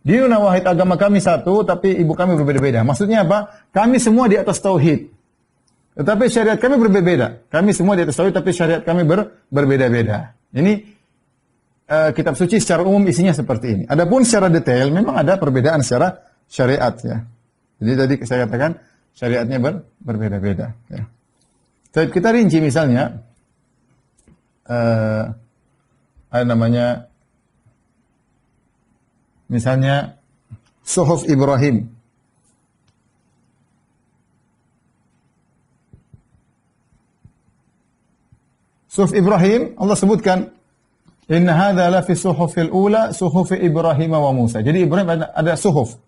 Dinuna wahid, agama kami satu, tapi ibu kami berbeda-beda. Maksudnya apa? Kami semua di atas tauhid. Tetapi syariat kami berbeda. Kami semua di atas tauhid, tapi syariat kami berbeda-beda. Ini kitab suci secara umum isinya seperti ini. Adapun secara detail, memang ada perbedaan secara syariat ya. Jadi tadi saya katakan syariatnya berbeda-beda. Ya. Kita rinci misalnya, ada namanya misalnya Suhuf Ibrahim. Suhuf Ibrahim, Allah sebutkan, inna hadza la fi suhufil ula, suhuf Ibrahim wa Musa. Jadi Ibrahim ada suhuf.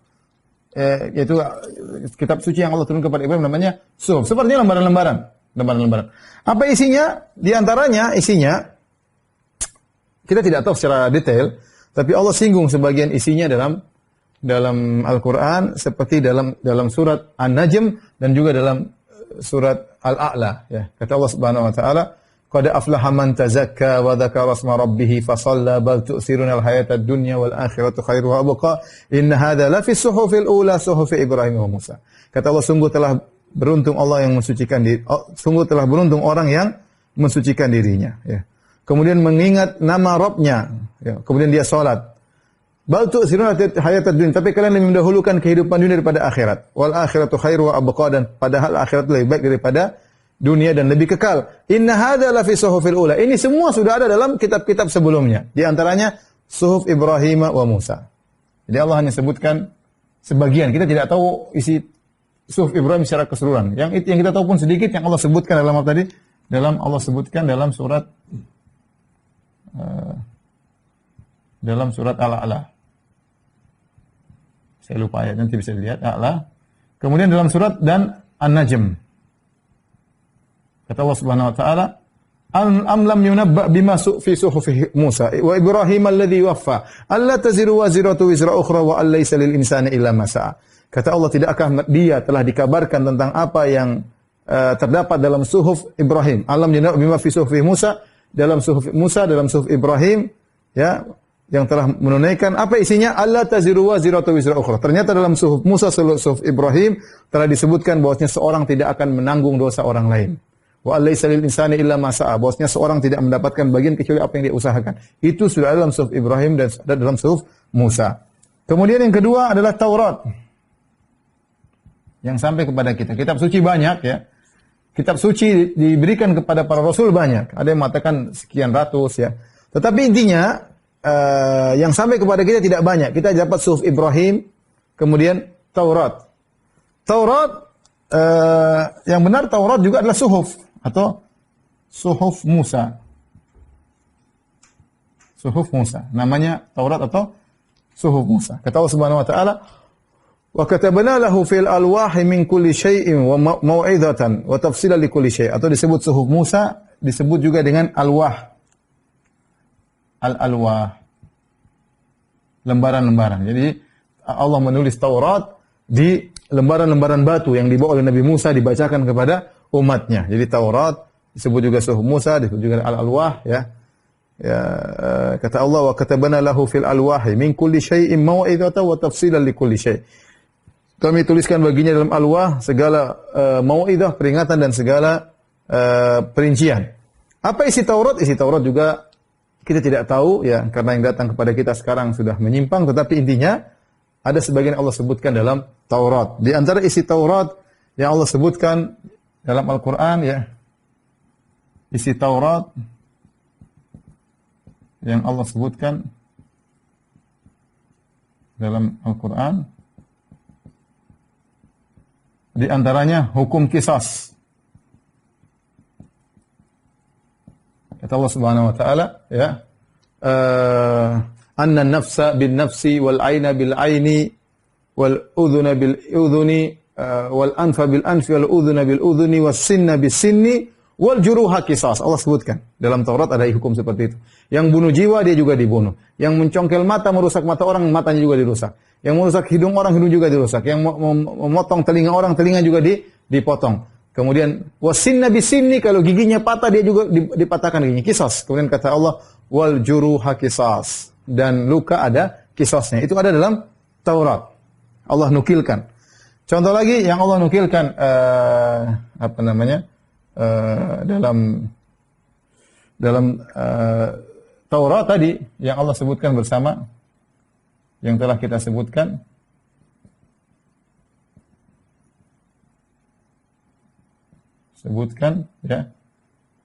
Yaitu kitab suci yang Allah turunkan kepada Ibrahim namanya suhuf. Sepertinya lembaran-lembaran. Apa isinya? Di antaranya isinya kita tidak tahu secara detail. Tapi Allah singgung sebagian isinya dalam Al-Quran, seperti dalam surat An-Najm dan juga dalam surat Al-A'la. Ya. Kata Allah Subhanahu Wa Taala, "Qad aflaha man tazakka wa dzakara asma rabbih fasalla bal tu'thiruna al-hayata ad-dunya wal akhiratu khairu wa abqa inna hadza la fi suhufil ula suhufi Ibrahim wa Musa." Kata Allah, sungguh telah beruntung Allah yang mensucikan diri. Sungguh telah beruntung orang yang mensucikan dirinya. Ya. Kemudian mengingat nama Rabb-Nya, ya. Kemudian dia salat. Bal tu'thiruna hayatad dunya, tapi kalian lebih mendahulukan kehidupan dunia daripada akhirat. Wal akhiratu khairu wa abqa, dan padahal akhirat lebih baik daripada dunia dan lebih kekal. Inna hadza la fi suhufil ula. Ini semua sudah ada dalam kitab-kitab sebelumnya. Di antaranya Suhuf Ibrahim wa Musa. Jadi Allah hanya sebutkan sebagian. Kita tidak tahu isi Suhuf Ibrahim secara keseluruhan. Yang kita tahu pun sedikit yang Allah sebutkan dalam apa tadi? Allah sebutkan dalam surat Al-A'la. Saya lupa ayat, nanti bisa dilihat A'la. Kemudian dalam surat dan An-Najm. Kata Allah Subhanahu wa taala, "Am lam yunabba bima fi suhufi Musa wa Ibrahim alladhi waffa, alla taziru waziratu wizra ukhra wa allaysa lil insani illa ma sa'a." Kata Allah, tidakkah dia telah dikabarkan tentang apa yang terdapat dalam suhuf Ibrahim. Alam yunabba bima fi suhufi Musa, dalam suhuf Ibrahim, ya, yang telah menunaikan apa isinya? Allah taziru waziratu wizra ukhra. Ternyata dalam suhuf Musa, suhuf Ibrahim telah disebutkan bahwasanya seorang tidak akan menanggung dosa orang lain. Wa alaysa lil insani illa ma sa'a. Bahwasanya seorang tidak mendapatkan bagian kecuali apa yang dia usahakan. Itu sudah ada dalam suhuf Ibrahim dan ada dalam suhuf Musa. Kemudian yang kedua adalah Taurat. Yang sampai kepada kita. Kitab suci banyak ya. Kitab suci diberikan kepada para rasul banyak. Ada yang mengatakan sekian ratus ya. Tetapi intinya yang sampai kepada kita tidak banyak. Kita dapat suhuf Ibrahim, kemudian Taurat. Taurat yang benar Taurat juga adalah suhuf atau suhuf Musa. Suhuf Musa. Namanya Taurat atau suhuf Musa. Kata Allah Subhanahu wa taala, "Wa katabna lahu fil alwahi min kulli syai'in wa mau'izatan wa tafsilan li kulli syai'." Atau disebut suhuf Musa, disebut juga dengan alwah. Al-alwah. Lembaran-lembaran. Jadi Allah menulis Taurat di lembaran-lembaran batu yang dibawa oleh Nabi Musa dibacakan kepada umatnya. Jadi Taurat disebut juga suhuf Musa, disebut juga al-alwah ya. Kata Allah, "Wa katabna lahu fil alwahi min kulli syai'in mau'izatan wa tafsilan li kulli syai'." Kami tuliskan baginya dalam alwah segala mau'izah, peringatan dan segala perincian. Apa isi Taurat? Isi Taurat juga kita tidak tahu ya, karena yang datang kepada kita sekarang sudah menyimpang, tetapi intinya ada sebagian Allah sebutkan dalam Taurat. Di antara isi Taurat yang Allah sebutkan dalam Al-Quran ya, isi Taurat yang Allah sebutkan dalam Al-Quran, di antaranya hukum qisas. Kata Allah Subhanahu wa taala ya, anna nafsa bin nafsi wal aina bil aini wal udhuna bil udhuni wal anfa bil anfi wal udhuna bil udhuni was sinna bis sinni wal juruha qisas. Allah sebutkan dalam Taurat ada hukum seperti itu. Yang bunuh jiwa dia juga dibunuh. Yang mencongkel mata, merusak mata orang, matanya juga dirusak. Yang merusak hidung orang, hidung juga dirusak. Yang memotong telinga orang, telinga juga dipotong. Kemudian wasinna bisinni, kalau giginya patah dia juga dipatahkan giginya. Qisas. Kemudian kata Allah wal juruha qisas. Dan luka ada qisasnya. Itu ada dalam Taurat. Allah nukilkan. Contoh lagi yang Allah nukilkan dalam Taurat tadi yang Allah sebutkan bersama, yang telah kita sebutkan, ya,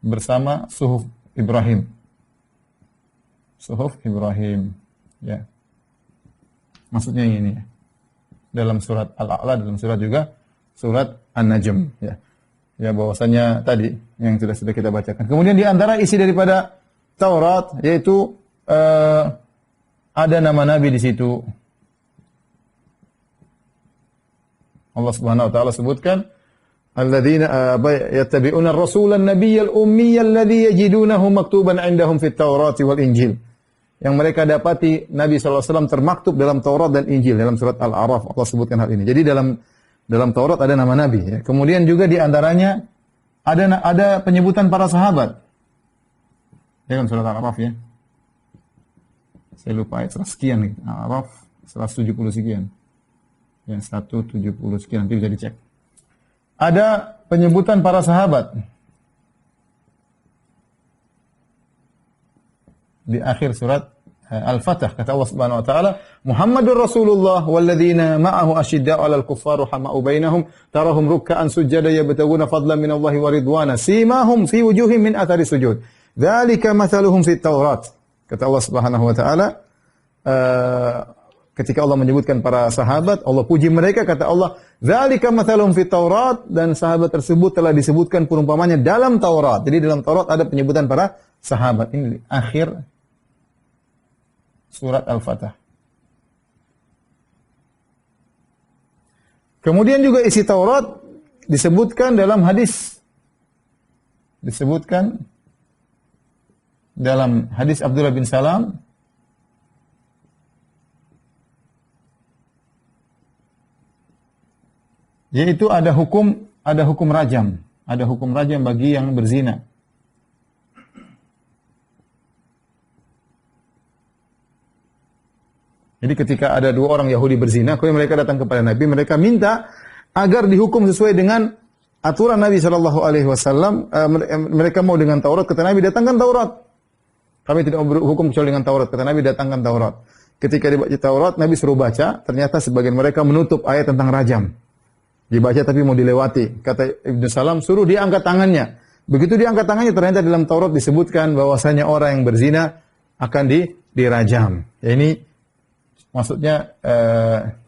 bersama suhuf Ibrahim. Suhuf Ibrahim, ya. Maksudnya ini ya. Dalam surat Al-A'la, dalam surat juga surat An-Najm, ya. Ya, bahwasanya tadi yang sudah kita bacakan. Kemudian di antara isi daripada Taurat yaitu ada nama nabi di situ. Allah Subhanahu wa taala sebutkan alladzina yattabi'una ar-rasulan nabiyyal ummiyal ladzi yajidunahu maktuban 'indahum fit Taurati wal Injil. Yang mereka dapati Nabi sallallahu alaihi wasallam termaktub dalam Taurat dan Injil. Dalam surat Al-A'raf Allah sebutkan hal ini. Jadi dalam Taurat ada nama nabi ya. Kemudian juga di antaranya ada penyebutan para sahabat. Dalam surat Al-A'raf ya. Saya lupa ayat sekian nih. Al-A'raf 170 sekian. Yang 170 sekian nanti bisa dicek. Ada penyebutan para sahabat. Di akhir surat Al-Fatah kata Allah Subhanahu wa taala, Muhammadur Rasulullah walladzina ma'ahu asyidda'u 'alal kuffari rahama'u bainahum tarahum ruk'an sujada yabtaguna fadlan minallahi wa ridwana simahum fi wujuhihim min athari sujud. Dzalika mathaluhum fit Taurat. Kata Allah Subhanahu wa taala, ketika Allah menyebutkan para sahabat, Allah puji mereka, kata Allah, dzalika mathaluhum fit Taurat, dan sahabat tersebut telah disebutkan perumpamannya dalam Taurat. Jadi dalam Taurat ada penyebutan para sahabat. Ini di akhir surat Al-Fatah. Kemudian juga isi Taurat disebutkan dalam hadis. Disebutkan dalam hadis Abdullah bin Salam. Yaitu ada hukum rajam. Ada hukum rajam bagi yang berzina. Jadi ketika ada dua orang Yahudi berzina, kemudian mereka datang kepada Nabi, mereka minta agar dihukum sesuai dengan aturan Nabi Shallallahu Alaihi Wasallam. Mereka mau dengan Taurat, kata Nabi datangkan Taurat. Kami tidak mau berhukum kecuali dengan Taurat, kata Nabi datangkan Taurat. Ketika dibaca Taurat, Nabi suruh baca, ternyata sebagian mereka menutup ayat tentang rajam. Dibaca tapi mau dilewati. Kata Ibnu Salam, suruh dia angkat tangannya. Begitu dia angkat tangannya, ternyata dalam Taurat disebutkan bahwasanya orang yang berzina akan dirajam. Ya, ini maksudnya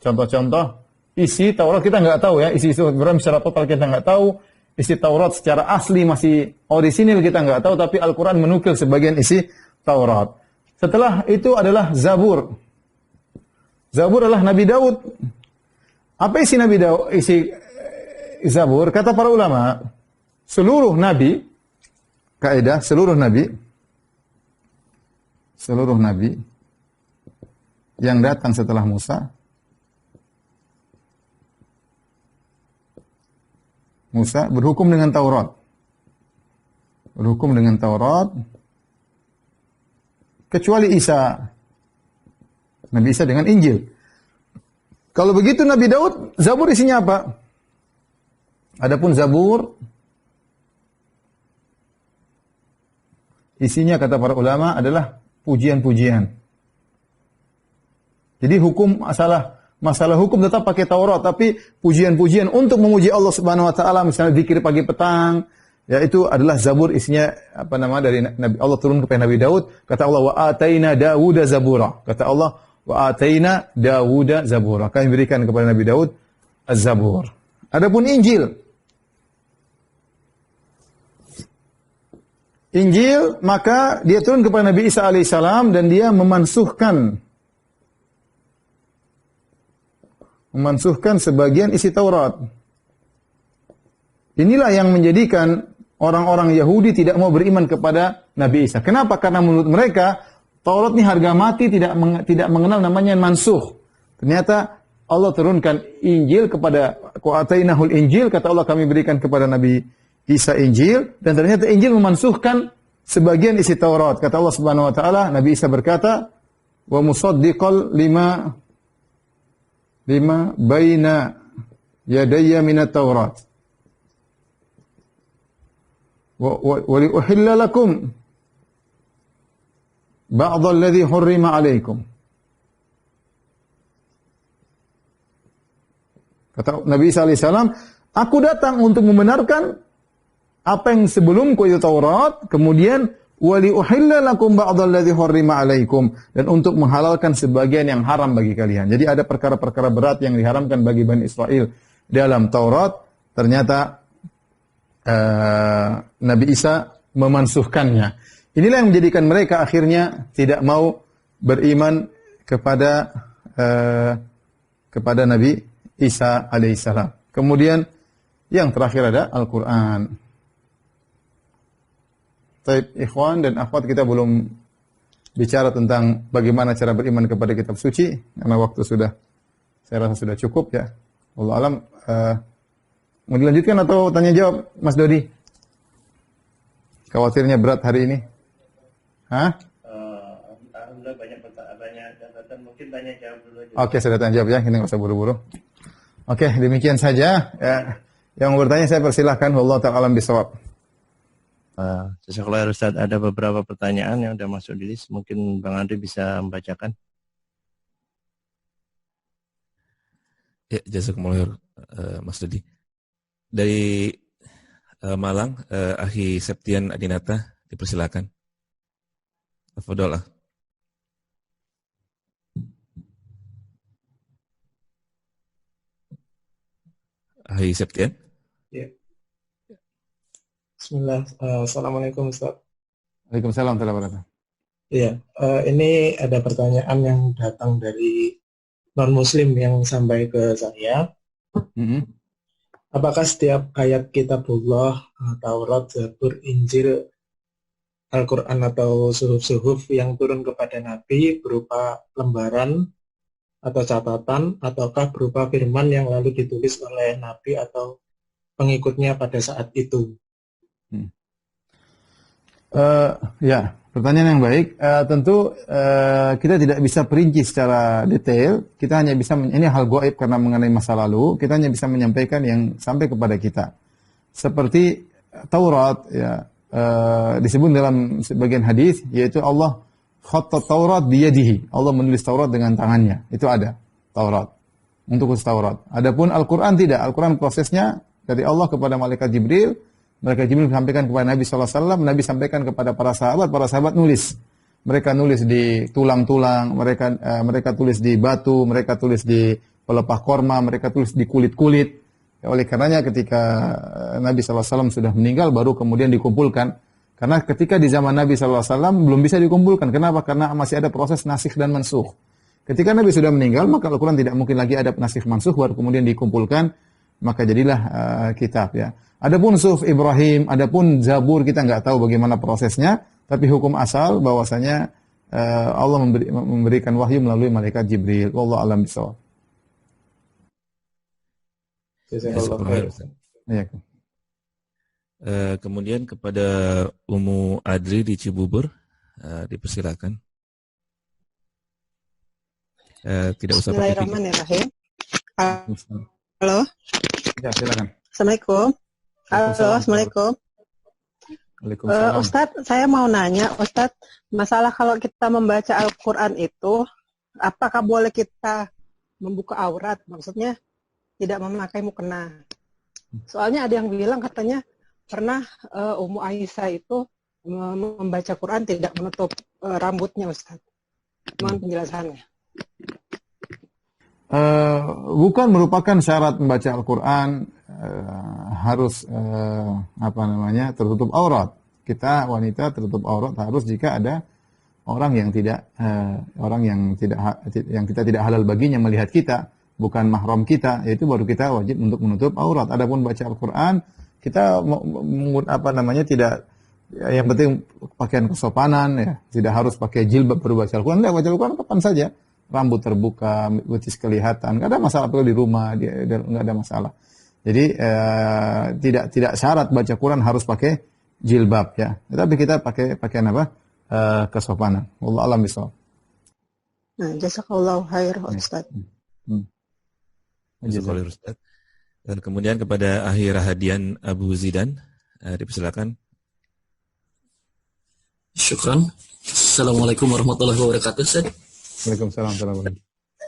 contoh-contoh isi Taurat kita nggak tahu ya, isi Ibrahim secara total kita nggak tahu, isi Taurat secara asli masih orisinil kita nggak tahu, tapi Al-Quran menukil sebagian isi Taurat. Setelah itu adalah Zabur. Zabur adalah Nabi Daud. Apa isi Nabi Daud? Isi Zabur, kata para ulama, seluruh nabi, kaidah seluruh nabi yang datang setelah Musa berhukum dengan Taurat. Berhukum dengan Taurat kecuali Isa. Nabi Isa dengan Injil. Kalau begitu Nabi Daud, Zabur isinya apa? Adapun Zabur isinya kata para ulama adalah pujian-pujian. Jadi hukum masalah hukum tetap pakai Taurat, tapi pujian-pujian untuk memuji Allah Subhanahu wa taala, misalnya zikir pagi petang, ya itu adalah Zabur, isinya dari Nabi Allah turun kepada Nabi Daud. Kata Allah, wa ataina Dawuda zabura. Kata Allah, wa ataina Dawuda zabura. Kami berikan kepada Nabi Daud Az-Zabur. Adapun Injil, maka dia turun kepada Nabi Isa alaihissalam dan dia memansuhkan sebagian isi Taurat. Inilah yang menjadikan orang-orang Yahudi tidak mau beriman kepada Nabi Isa. Kenapa? Karena menurut mereka Taurat ini harga mati, tidak mengenal namanya mansuh. Ternyata Allah turunkan Injil kepada Qatainahul Injil, kata Allah kami berikan kepada Nabi Isa Injil, dan ternyata Injil memansuhkan sebagian isi Taurat. Kata Allah Subhanahu wa taala, Nabi Isa berkata, "Wa musaddiqal lima baina yadayya minat Taurat. Wa li uhilla lakum ba'd alladhi hurrima 'alaikum." Kata Nabi Isa alaihissalam, aku datang untuk membenarkan apa yang sebelumku itu Taurat, kemudian wali uhilla lakum ba'dalladzi harrima 'alaikum, dan untuk menghalalkan sebagian yang haram bagi kalian. Jadi ada perkara-perkara berat yang diharamkan bagi Bani Israel dalam Taurat, ternyata Nabi Isa memansuhkannya. Inilah yang menjadikan mereka akhirnya tidak mau beriman kepada Nabi Isa alaihissalam. Kemudian yang terakhir ada Al-Quran. Taib ikhwan dan akhwat, kita belum bicara tentang bagaimana cara beriman kepada kitab suci, karena waktu saya rasa sudah cukup ya. Wallahu alam. Mau dilanjutkan atau tanya jawab, Mas Dodi? Khawatirnya berat hari ini. Hah? Alhamdulillah banyak catatan, mungkin tanya jawab dulu aja. Oke, saya tanya jawab ya, ini nggak usah buru-buru. Oke, demikian saja. Ya. Yang mau bertanya saya persilahkan. Wallahu ta'ala alam bisawab. Jazakallah Ustaz, ada beberapa pertanyaan yang sudah masuk di list. Mungkin Bang Andri bisa membacakan. Ya, jazakumullah Mas Dodi. Dari Malang, Akhi Septian Adinata, dipersilakan. Tafadhol. Akhi Septian. Ya. Bismillah. Assalamualaikum Ustaz. Waalaikumsalam warahmatullahi wabarakatuh. Iya, ini ada pertanyaan yang datang dari non-muslim yang sampai ke saya. Apakah setiap ayat kitabullah, Taurat, Zabur, Injil, Al-Quran atau suhuf-suhuf yang turun kepada Nabi berupa lembaran atau catatan, ataukah berupa firman yang lalu ditulis oleh Nabi atau pengikutnya pada saat itu? Ya, pertanyaan yang baik. Tentu kita tidak bisa perinci secara detail. Kita hanya bisa ini hal gaib karena mengenai masa lalu. Kita hanya bisa menyampaikan yang sampai kepada kita. seperti Taurat ya, disebut dalam sebagian hadis yaitu Allah khattat Taurat biyadihi. Allah menulis Taurat dengan tangannya. Itu ada Taurat. Untuk khusus Taurat. Adapun Al-Qur'an tidak. Al-Qur'an prosesnya dari Allah kepada malaikat Jibril. Malaikat Jibril sampaikan kepada Nabi sallallahu alaihi wasallam, Nabi sampaikan kepada para sahabat nulis. Mereka nulis di tulang-tulang, mereka tulis di batu, mereka tulis di pelepah korma, mereka tulis di kulit-kulit. Oleh karenanya ketika Nabi sallallahu alaihi wasallam sudah meninggal baru kemudian dikumpulkan. Karena ketika di zaman Nabi sallallahu alaihi wasallam belum bisa dikumpulkan. Kenapa? Karena masih ada proses nasikh dan mansukh. Ketika Nabi sudah meninggal, maka Al-Quran tidak mungkin lagi ada nasikh mansukh baru kemudian dikumpulkan, maka jadilah kitab ya. Adapun Suhuf Ibrahim, adapun Zabur kita nggak tahu bagaimana prosesnya, tapi hukum asal bahwasanya Allah memberikan wahyu melalui malaikat Jibril. Wallahu a'lam bishawab. Ya. Kemudian kepada Umu Adri di Cibubur, dipersilakan. Tidak usah pakai Bismillahirrahmanirrahim. Halo. Ya, silakan. Assalamualaikum. Halo, Assalamualaikum. Waalaikumsalam. Ustadz, saya mau nanya, Ustadz, masalah kalau kita membaca Al-Quran itu, apakah boleh kita membuka aurat? Maksudnya tidak memakai mukena. Soalnya ada yang bilang katanya pernah Ummu Aisyah itu membaca Quran tidak menutup rambutnya, Ustadz. Mohon penjelasannya. Bukan merupakan syarat membaca Al-Quran harus tertutup aurat. Kita wanita tertutup aurat harus jika ada orang yang kita tidak halal baginya melihat kita, bukan mahram kita, yaitu baru kita wajib untuk menutup aurat. Adapun baca Al-Quran kita tidak, yang penting pakaian kesopanan ya, tidak harus pakai jilbab baru baca Al-Quran. Baca Al-Quran kapan saja. Rambut terbuka, betis kelihatan, nggak ada masalah. Kalau di rumah nggak ada masalah. Jadi tidak syarat baca Quran harus pakai jilbab ya. Tapi kita pakai pakaian kesopanan. Wallahu a'lam bishawab. Nah, jazakallahu khair, Ustaz. Jazakallahu khair, Ustaz. Dan kemudian kepada Akhir Hadian Abu Zidan, dipersilakan. Syukran. Assalamualaikum warahmatullahi wabarakatuh, Ustaz. Waalaikumsalam.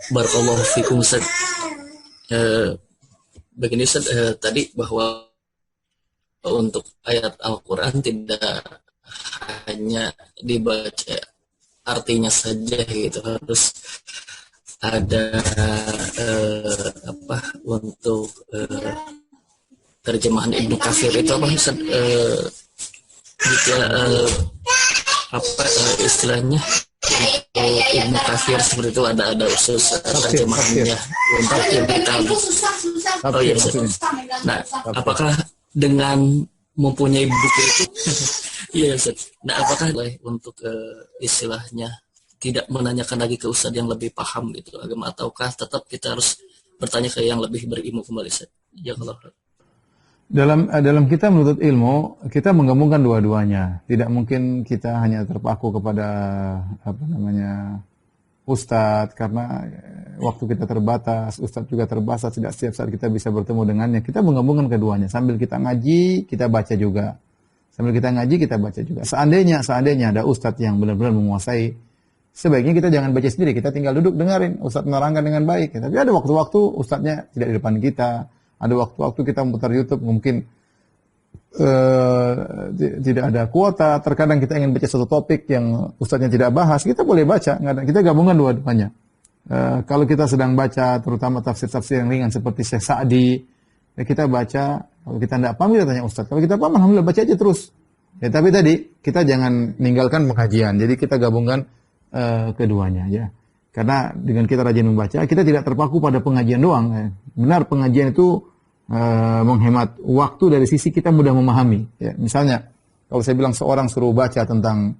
Barakallahu fikum, Ustaz. Begini, Ustaz, tadi bahwa untuk ayat Al-Quran tidak hanya dibaca artinya saja gitu, harus ada untuk terjemahan Ibnu Katsir itu apa, Ustaz? Jika istilahnya untuk Ibnu Katsir seperti itu ada khusus terjemahannya untuk yang kita. Oh iya, nah, apakah dengan mempunyai buku itu, iya, Ustaz. Nah, apakah untuk istilahnya tidak menanyakan lagi ke Ustaz yang lebih paham gitu agama, ataukah tetap kita harus bertanya ke yang lebih berilmu kembali, Ustaz? Ya Allah. Dalam kita menuntut ilmu, kita menggabungkan dua-duanya. Tidak mungkin kita hanya terpaku kepada ustadz, karena waktu kita terbatas, ustadz juga terbatas, tidak setiap saat kita bisa bertemu dengannya. Kita menggabungkan keduanya. Sambil kita ngaji, kita baca juga. Sambil kita ngaji, kita baca juga. Seandainya ada ustadz yang benar-benar menguasai, sebaiknya kita jangan baca sendiri. Kita tinggal duduk dengarin ustadz menerangkan dengan baik. Tapi ada waktu-waktu ustadznya tidak di depan kita. Ada waktu-waktu kita memutar YouTube, mungkin tidak ada kuota. Terkadang kita ingin baca satu topik yang ustadznya tidak bahas, kita boleh baca. Kita gabungkan dua-duanya. Kalau kita sedang baca, terutama tafsir-tafsir yang ringan seperti Syekh Sa'di, ya kita baca. Kalau kita tidak paham, kita tanya ustadz. Kalau kita paham, alhamdulillah baca aja terus. Ya, tapi tadi kita jangan meninggalkan pengajian. Jadi kita gabungkan keduanya, ya. Karena dengan kita rajin membaca, kita tidak terpaku pada pengajian doang. Ya. Benar, pengajian itu menghemat waktu dari sisi kita mudah memahami. Ya. Misalnya, kalau saya bilang seorang suruh baca tentang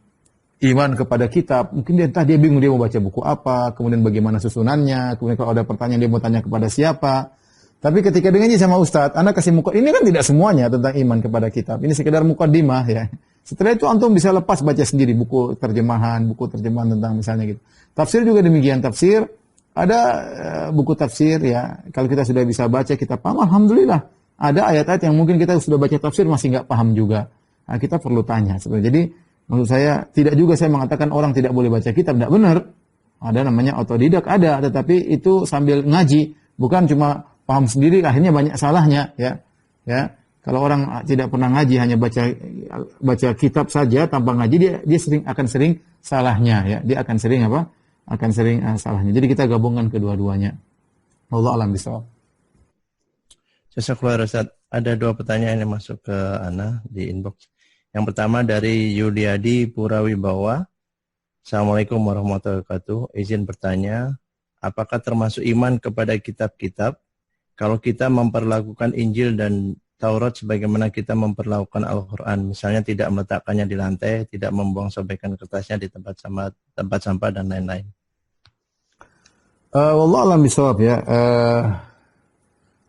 iman kepada kitab, mungkin dia bingung dia mau baca buku apa, kemudian bagaimana susunannya, kemudian kalau ada pertanyaan dia mau tanya kepada siapa. Tapi ketika dengannya sama Ustadz, Anda kasih ini kan tidak semuanya tentang iman kepada kitab. Ini sekedar mukaddimah ya. Setelah itu antum bisa lepas baca sendiri buku terjemahan tentang misalnya gitu. Tafsir juga demikian, tafsir ada buku tafsir ya. Kalau kita sudah bisa baca, kita paham, alhamdulillah. ada ayat-ayat yang mungkin kita sudah baca tafsir masih nggak paham juga. Nah, kita perlu tanya sebenarnya. Jadi maksud saya tidak juga saya mengatakan orang tidak boleh baca kitab, tidak benar. Ada namanya otodidak ada, tetapi itu sambil ngaji, bukan cuma paham sendiri akhirnya banyak salahnya ya. Ya. Kalau orang tidak pernah ngaji hanya baca kitab saja tanpa ngaji dia akan sering salahnya ya. Dia akan sering apa? Akan sering salahnya. Jadi kita gabungkan kedua-duanya. Wallahu a'lam bishawab. Jazakallahu Ustaz. Ada 2 pertanyaan yang masuk ke Ana di inbox. Yang pertama dari Yuliadi Purawibawa. Assalamualaikum warahmatullahi wabarakatuh. Izin bertanya, apakah termasuk iman kepada kitab-kitab kalau kita memperlakukan Injil dan Taurat sebagaimana kita memperlakukan Al-Quran? Misalnya tidak meletakkannya di lantai, tidak membuang sobekan kertasnya di tempat sampah dan lain-lain. Wallahu a'lam bishawab ya.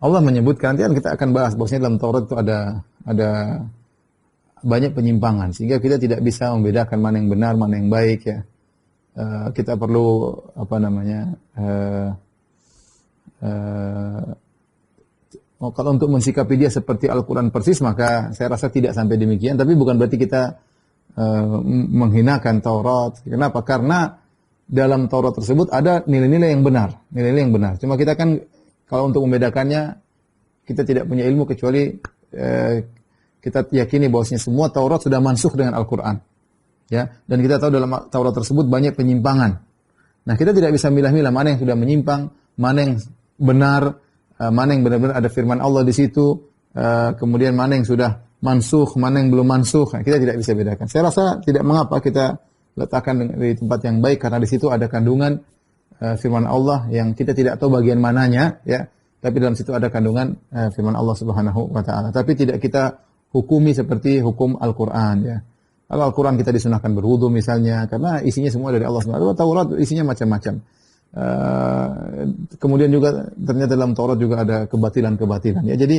Allah menyebutkan, nanti kita akan bahas bahwasanya dalam Taurat itu ada banyak penyimpangan sehingga kita tidak bisa membedakan mana yang benar, mana yang baik ya. Kita perlu kalau untuk mensikapi dia seperti Al-Quran persis maka saya rasa tidak sampai demikian, tapi bukan berarti kita menghinakan Taurat. Kenapa? Karena dalam Taurat tersebut ada nilai-nilai yang benar, nilai-nilai yang benar. Cuma kita kan kalau untuk membedakannya, kita tidak punya ilmu kecuali kita yakini bahwasanya semua Taurat sudah mansukh dengan Al-Quran. Ya, dan kita tahu dalam Taurat tersebut banyak penyimpangan. Nah, kita tidak bisa milah-milah mana yang sudah menyimpang, mana yang benar, mana yang benar-benar ada firman Allah di situ, kemudian mana yang sudah mansukh, mana yang belum mansukh. Nah, kita tidak bisa bedakan. Saya rasa tidak mengapa kita letakkan di tempat yang baik karena di situ ada kandungan firman Allah yang kita tidak tahu bagian mananya ya, tapi dalam situ ada kandungan firman Allah Subhanahu wa taala. Tapi tidak kita hukumi seperti hukum Al-Qur'an ya. Kalau Al-Qur'an kita disunahkan berwudu misalnya karena isinya semua dari Allah Subhanahu wa taala. Taurat isinya macam-macam. Kemudian juga ternyata dalam Taurat juga ada kebatilan-kebatilan ya. Jadi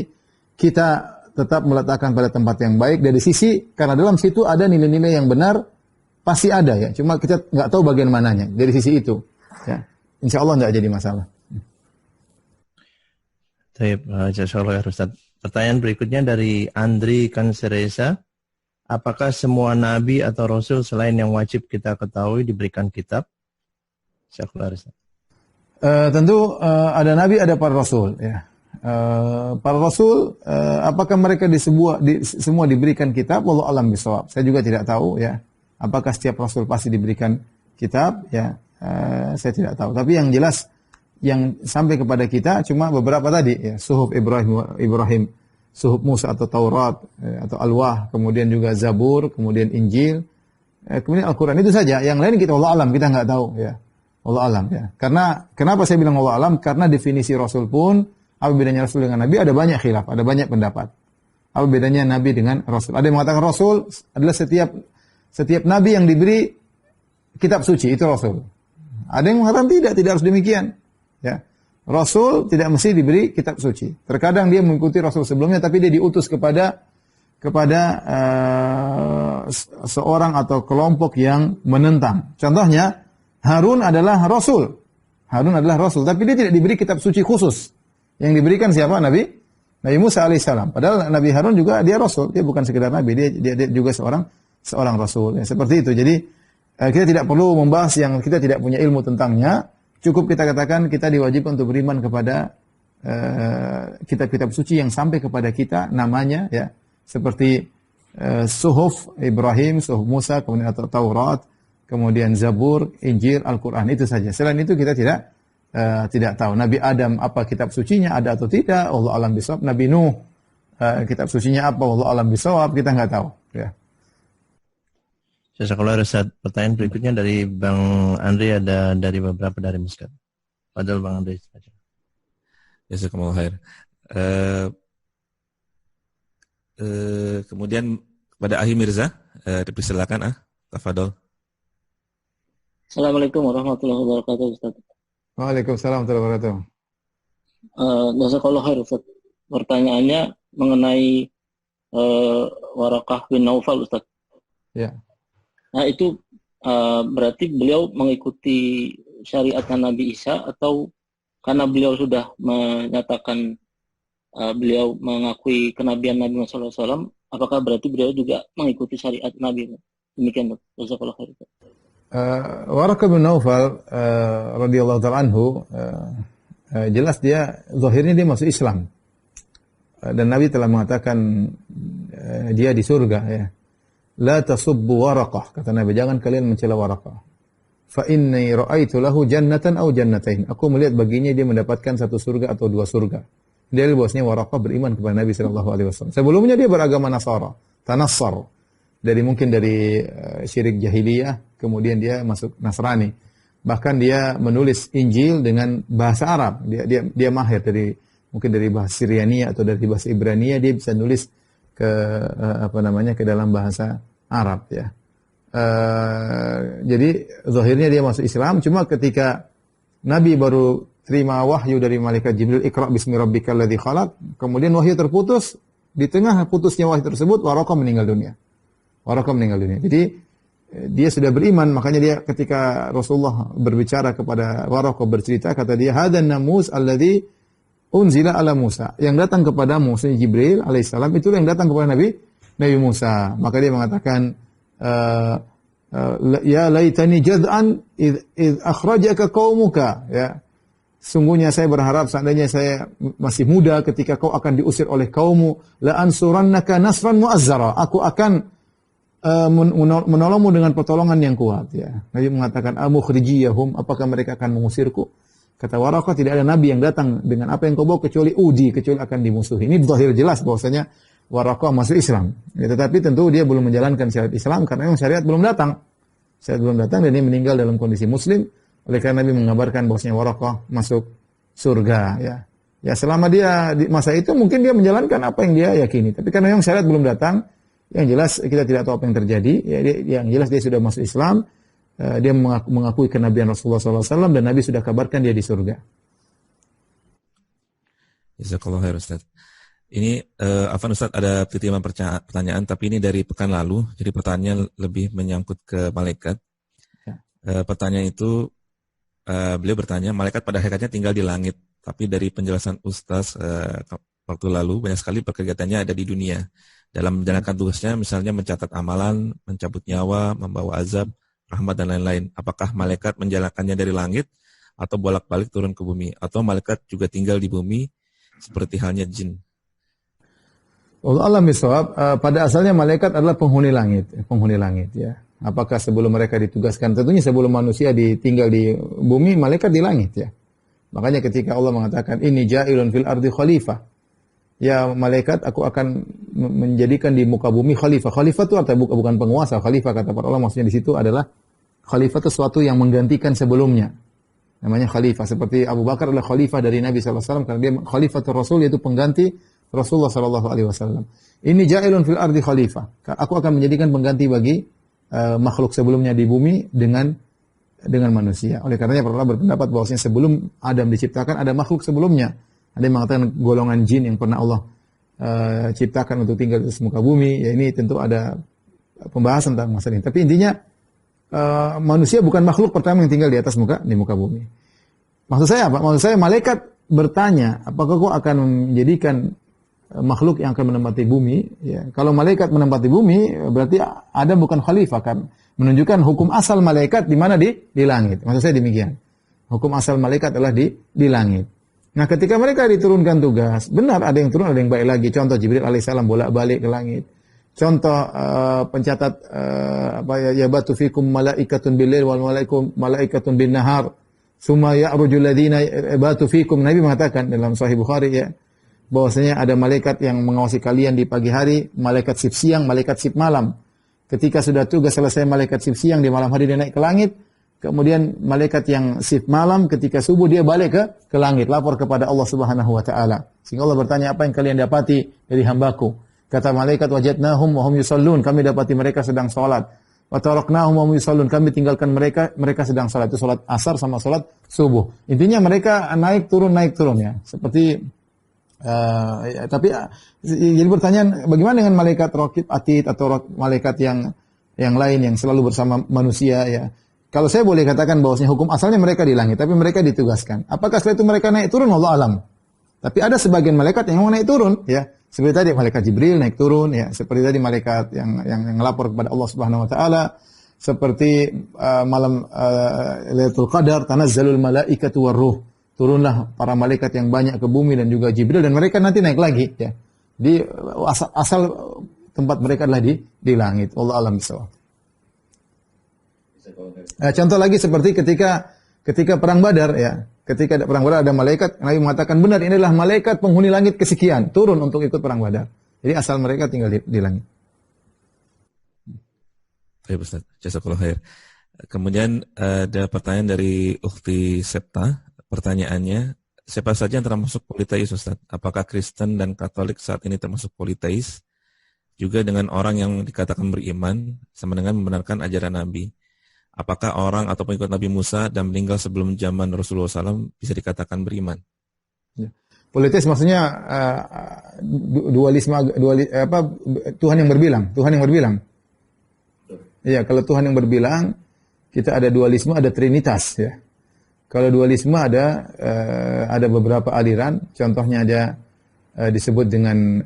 kita tetap meletakkan pada tempat yang baik dari sisi karena dalam situ ada nilai-nilai yang benar pasti ada ya. Cuma kita nggak tahu bagian mananya dari sisi itu. Ya, insya Allah tidak jadi masalah. Baik, jazakallahu Ustaz. Pertanyaan berikutnya dari Andri Kanseresa. Apakah semua nabi atau rasul selain yang wajib kita ketahui diberikan kitab? Jazakallahu Ustaz. Tentu ada nabi, ada para rasul. Ya. Para rasul, apakah mereka semua diberikan kitab? Wallahu a'lam bishawab. Saya juga tidak tahu. Ya, apakah setiap rasul pasti diberikan kitab? Ya. Saya tidak tahu. Tapi yang jelas yang sampai kepada kita cuma beberapa tadi ya, suhuf Ibrahim, suhuf Musa atau Taurat atau Al-Wah, kemudian juga Zabur, kemudian Injil, kemudian Al-Quran itu saja. Yang lain kita Allah alam, kita nggak tahu ya. Allah alam ya. Karena kenapa saya bilang Allah alam? Karena definisi Rasul pun apa bedanya Rasul dengan Nabi ada banyak khilaf, ada banyak pendapat. Apa bedanya Nabi dengan Rasul? Ada yang mengatakan Rasul adalah setiap Nabi yang diberi kitab suci itu Rasul. Ada yang mengatakan tidak harus demikian. Ya. Rasul tidak mesti diberi kitab suci. Terkadang dia mengikuti Rasul sebelumnya, tapi dia diutus kepada seorang atau kelompok yang menentang. Contohnya, Harun adalah Rasul. Harun adalah Rasul, tapi dia tidak diberi kitab suci khusus. Yang diberikan siapa? Nabi Musa alaihissalam. Padahal Nabi Harun juga dia Rasul. Dia bukan sekedar Nabi, dia juga seorang Rasul. Ya, seperti itu. Jadi kita tidak perlu membahas yang kita tidak punya ilmu tentangnya. Cukup kita katakan kita diwajibkan untuk beriman kepada kitab-kitab suci yang sampai kepada kita namanya ya, seperti suhuf Ibrahim, suhuf Musa, kemudian atau Taurat, kemudian Zabur, Injil, Al-Qur'an, itu saja. Selain itu kita tidak tahu. Nabi Adam apa kitab sucinya ada atau tidak, Allah alam bisawab. Nabi Nuh kitab sucinya apa, Allah alam bisawab, kita nggak tahu ya. Jazakallahu Ustaz. Pertanyaan berikutnya dari Bang Andri, ada dari beberapa dari Muscat. Padahal Bang Andri. Jazakallahu khair. Kemudian pada Ahi Mirza, dipersilakan tafadhol. Assalamualaikum warahmatullahi wabarakatuh Ustaz. Waalaikumsalam warahmatullahi wabarakatuh. Jazakallahu khair Ustaz. Pertanyaannya mengenai Warakah bin Naufal Ustaz. Ya. Nah itu berarti beliau mengikuti syariatnya Nabi Isa atau karena beliau sudah menyatakan beliau mengakui kenabian Nabi Muhammad SAW, apakah berarti beliau juga mengikuti syariat Nabi? Demikian, Dok. Jazakallahu khair. Waraqah bin Naufal radhiyallahu ta'ala anhu, jelas dia zahirnya dia masuk Islam. Dan Nabi telah mengatakan dia di surga, ya. La tasubbu Waraqah, kata Nabi, jangan kalian mencela Waraqah. Fa inni ra'aitu lahu jannatan aw jannatain. Aku melihat baginya dia mendapatkan satu surga atau dua surga. Dia bahwasanya Waraqah beriman kepada Nabi sallallahu alaihi wasallam. Sebelumnya dia beragama Nasara, Tanassar. Mungkin dari syirik jahiliyah, kemudian dia masuk Nasrani. Bahkan dia menulis Injil dengan bahasa Arab. Dia mahir mungkin dari bahasa Syriania atau dari bahasa Ibrania, dia bisa nulis ke ke dalam bahasa Arab, ya. Jadi zahirnya dia masuk Islam, cuma ketika Nabi baru terima wahyu dari malaikat Jibril, Iqra bismi rabbikal ladzi khalaq, kemudian wahyu terputus, di tengah putusnya wahyu tersebut Waraqah meninggal dunia. Jadi dia sudah beriman, makanya dia ketika Rasulullah berbicara kepada Waraqah, bercerita, kata dia, hadan namus alladzi unzila ala Musa. Yang datang kepada Musa, Jibril alaihissalam, itu yang datang kepada Nabi Musa. Maka dia mengatakan, ya laitani jad'an id akhrajaka qaumuka, ya. Sungguhnya saya berharap seandainya saya masih muda ketika kau akan diusir oleh kaummu, la ansurannaka nasran mu'azzara. Aku akan menolongmu dengan pertolongan yang kuat, ya. Nabi mengatakan, amukhrijiyahum, apakah mereka akan mengusirku? Kata Waraqah, tidak ada nabi yang datang dengan apa yang kau bawa kecuali akan dimusuhi. Ini zahir jelas bahwasanya Waraqah masuk Islam. Ya, tetapi tentu dia belum menjalankan syariat Islam karena memang syariat belum datang. Dan dia meninggal dalam kondisi muslim. Oleh karena Nabi mengabarkan bahwasanya Waraqah masuk surga, ya. Ya, selama dia di masa itu mungkin dia menjalankan apa yang dia yakini. Tapi karena memang syariat belum datang, yang jelas kita tidak tahu apa yang terjadi. Ya, yang jelas dia sudah masuk Islam. Dia mengakui kenabian Rasulullah SAW dan Nabi sudah kabarkan dia di surga. Jazakallahu khair, Ustaz. Ini Afan Ustaz, ada titipan pertanyaan, tapi ini dari pekan lalu. Jadi pertanyaan lebih menyangkut ke malaikat. Ya. Pertanyaan itu, beliau bertanya, malaikat pada hakikatnya tinggal di langit. Tapi dari penjelasan Ustaz waktu lalu, banyak sekali kegiatannya ada di dunia. Dalam menjalankan tugasnya, misalnya mencatat amalan, mencabut nyawa, membawa azab, rahmat dan lain-lain. Apakah malaikat menjalankannya dari langit atau bolak-balik turun ke bumi, atau malaikat juga tinggal di bumi seperti halnya jin? Allah alam bisawab, pada asalnya malaikat adalah penghuni langit, ya. Apakah sebelum mereka ditugaskan? Tentunya sebelum manusia tinggal di bumi, malaikat di langit, ya. Makanya ketika Allah mengatakan, ini ja'ilun fil ardi khalifah, ya malaikat aku akan menjadikan di muka bumi khalifah. Khalifah itu artinya bukan penguasa. Khalifah kata para ulama maksudnya di situ adalah khalifah itu sesuatu yang menggantikan sebelumnya. Namanya khalifah. Seperti Abu Bakar adalah khalifah dari Nabi SAW karena dia khalifatul Rasul, yaitu pengganti Rasulullah SAW. Ini ja'ilun fil ardi khalifah. Aku akan menjadikan pengganti bagi makhluk sebelumnya di bumi dengan manusia. Oleh karenanya para ulama berpendapat bahwasanya sebelum Adam diciptakan ada makhluk sebelumnya. Ada yang mengatakan golongan jin yang pernah Allah ciptakan untuk tinggal di muka bumi. Ya, ini tentu ada pembahasan tentang masalah ini. Tapi intinya manusia bukan makhluk pertama yang tinggal di muka bumi. Maksud saya apa? Maksud saya malaikat bertanya, apakah kau akan menjadikan makhluk yang akan menempati bumi? Ya, kalau malaikat menempati bumi, berarti Adam bukan khalifah, kan? Menunjukkan hukum asal malaikat di mana di langit. Maksud saya demikian. Hukum asal malaikat adalah di langit. Nah, ketika mereka diturunkan tugas, benar ada yang turun, ada yang balik lagi. Contoh Jibril alaihissalam bolak-balik ke langit. Contoh pencatat ya batu fikum malaikatun bil-lail wal malaikatun bin-nahar. Summa ya'rujul ladzina batu fikum. Nabi mengatakan dalam Sahih Bukhari, ya, bahwasanya ada malaikat yang mengawasi kalian di pagi hari, malaikat shift siang, malaikat shift malam. Ketika sudah tugas selesai malaikat shift siang, di malam hari dia naik ke langit. Kemudian malaikat yang shift malam ketika subuh dia balik ke langit, lapor kepada Allah Subhanahu wa taala. Sehingga Allah bertanya, apa yang kalian dapati dari hambaku? Kata malaikat, wajadnahum wa hum yusallun, kami dapati mereka sedang salat. Wa taraknahum wa hum yusallun, kami tinggalkan mereka sedang salat. Itu salat asar sama salat subuh. Intinya mereka naik turun ya. Seperti tapi jadi pertanyaan, bagaimana dengan malaikat raqib atid atau malaikat yang lain yang selalu bersama manusia, ya? Kalau saya boleh katakan bahwasanya hukum asalnya mereka di langit, tapi mereka ditugaskan. Apakah setelah itu mereka naik turun? Allah alam. Tapi ada sebagian malaikat yang naik turun, ya. Seperti tadi malaikat Jibril naik turun, ya. Seperti tadi malaikat yang melapor kepada Allah Subhanahu wa taala, seperti malam Lailatul Qadar, tanazzalul malaikatu warruh. Turunlah para malaikat yang banyak ke bumi dan juga Jibril, dan mereka nanti naik lagi, ya. Di asal tempat mereka adalah di langit. Allah alam bisawab. Contoh lagi seperti ketika perang Badar, ya. Ketika ada perang Badar ada malaikat, Nabi mengatakan benar ini adalah malaikat penghuni langit kesekian turun untuk ikut perang Badar. Jadi asal mereka tinggal di langit. Baik Ustaz, jazakallahu khair. Kemudian ada pertanyaan dari Ukhti Septa. Pertanyaannya, siapa saja yang termasuk politeis Ustaz? Apakah Kristen dan Katolik saat ini termasuk politeis? Juga dengan orang yang dikatakan beriman sama dengan membenarkan ajaran Nabi. Apakah orang atau pengikut Nabi Musa dan meninggal sebelum zaman Rasulullah SAW bisa dikatakan beriman? Ya. Politeis maksudnya dualisme, Tuhan yang berbilang. Iya, kalau Tuhan yang berbilang, kita ada dualisme, ada trinitas, ya. Kalau dualisme ada beberapa aliran, contohnya ada disebut dengan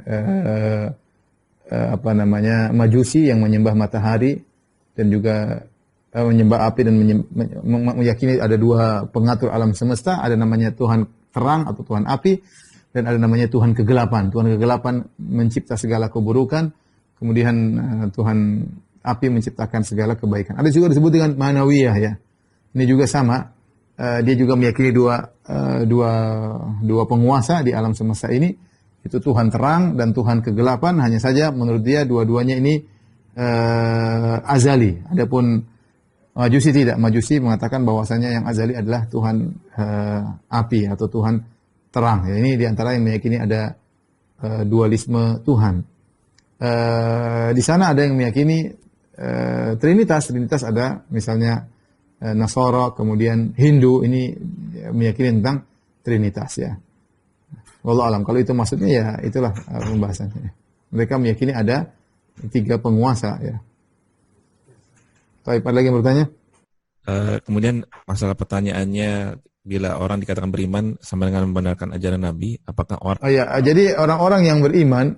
Majusi yang menyembah matahari dan juga menyembah api dan meyakini ada dua pengatur alam semesta, ada namanya Tuhan terang atau Tuhan api, dan ada namanya Tuhan kegelapan. Tuhan kegelapan mencipta segala keburukan, kemudian Tuhan api menciptakan segala kebaikan. Ada juga disebut dengan Manawiyah, ya. Ini juga sama, dia juga meyakini dua penguasa di alam semesta ini, itu Tuhan terang dan Tuhan kegelapan. Hanya saja menurut dia dua-duanya ini azali. Adapun Majusi tidak. Majusi mengatakan bahwasanya yang azali adalah Tuhan api atau Tuhan terang. Ya, ini diantara yang meyakini ada dualisme Tuhan. Di sana ada yang meyakini Trinitas. Trinitas ada misalnya Nasara, kemudian Hindu, ini meyakini tentang Trinitas, ya. Wallahu alam. Kalau itu maksudnya, ya itulah pembahasannya. Mereka meyakini ada 3 penguasa, ya. Baik, ada lagi yang bertanya? Kemudian masalah pertanyaannya, bila orang dikatakan beriman sama dengan membenarkan ajaran Nabi, apakah orang? Oh ya, jadi orang-orang yang beriman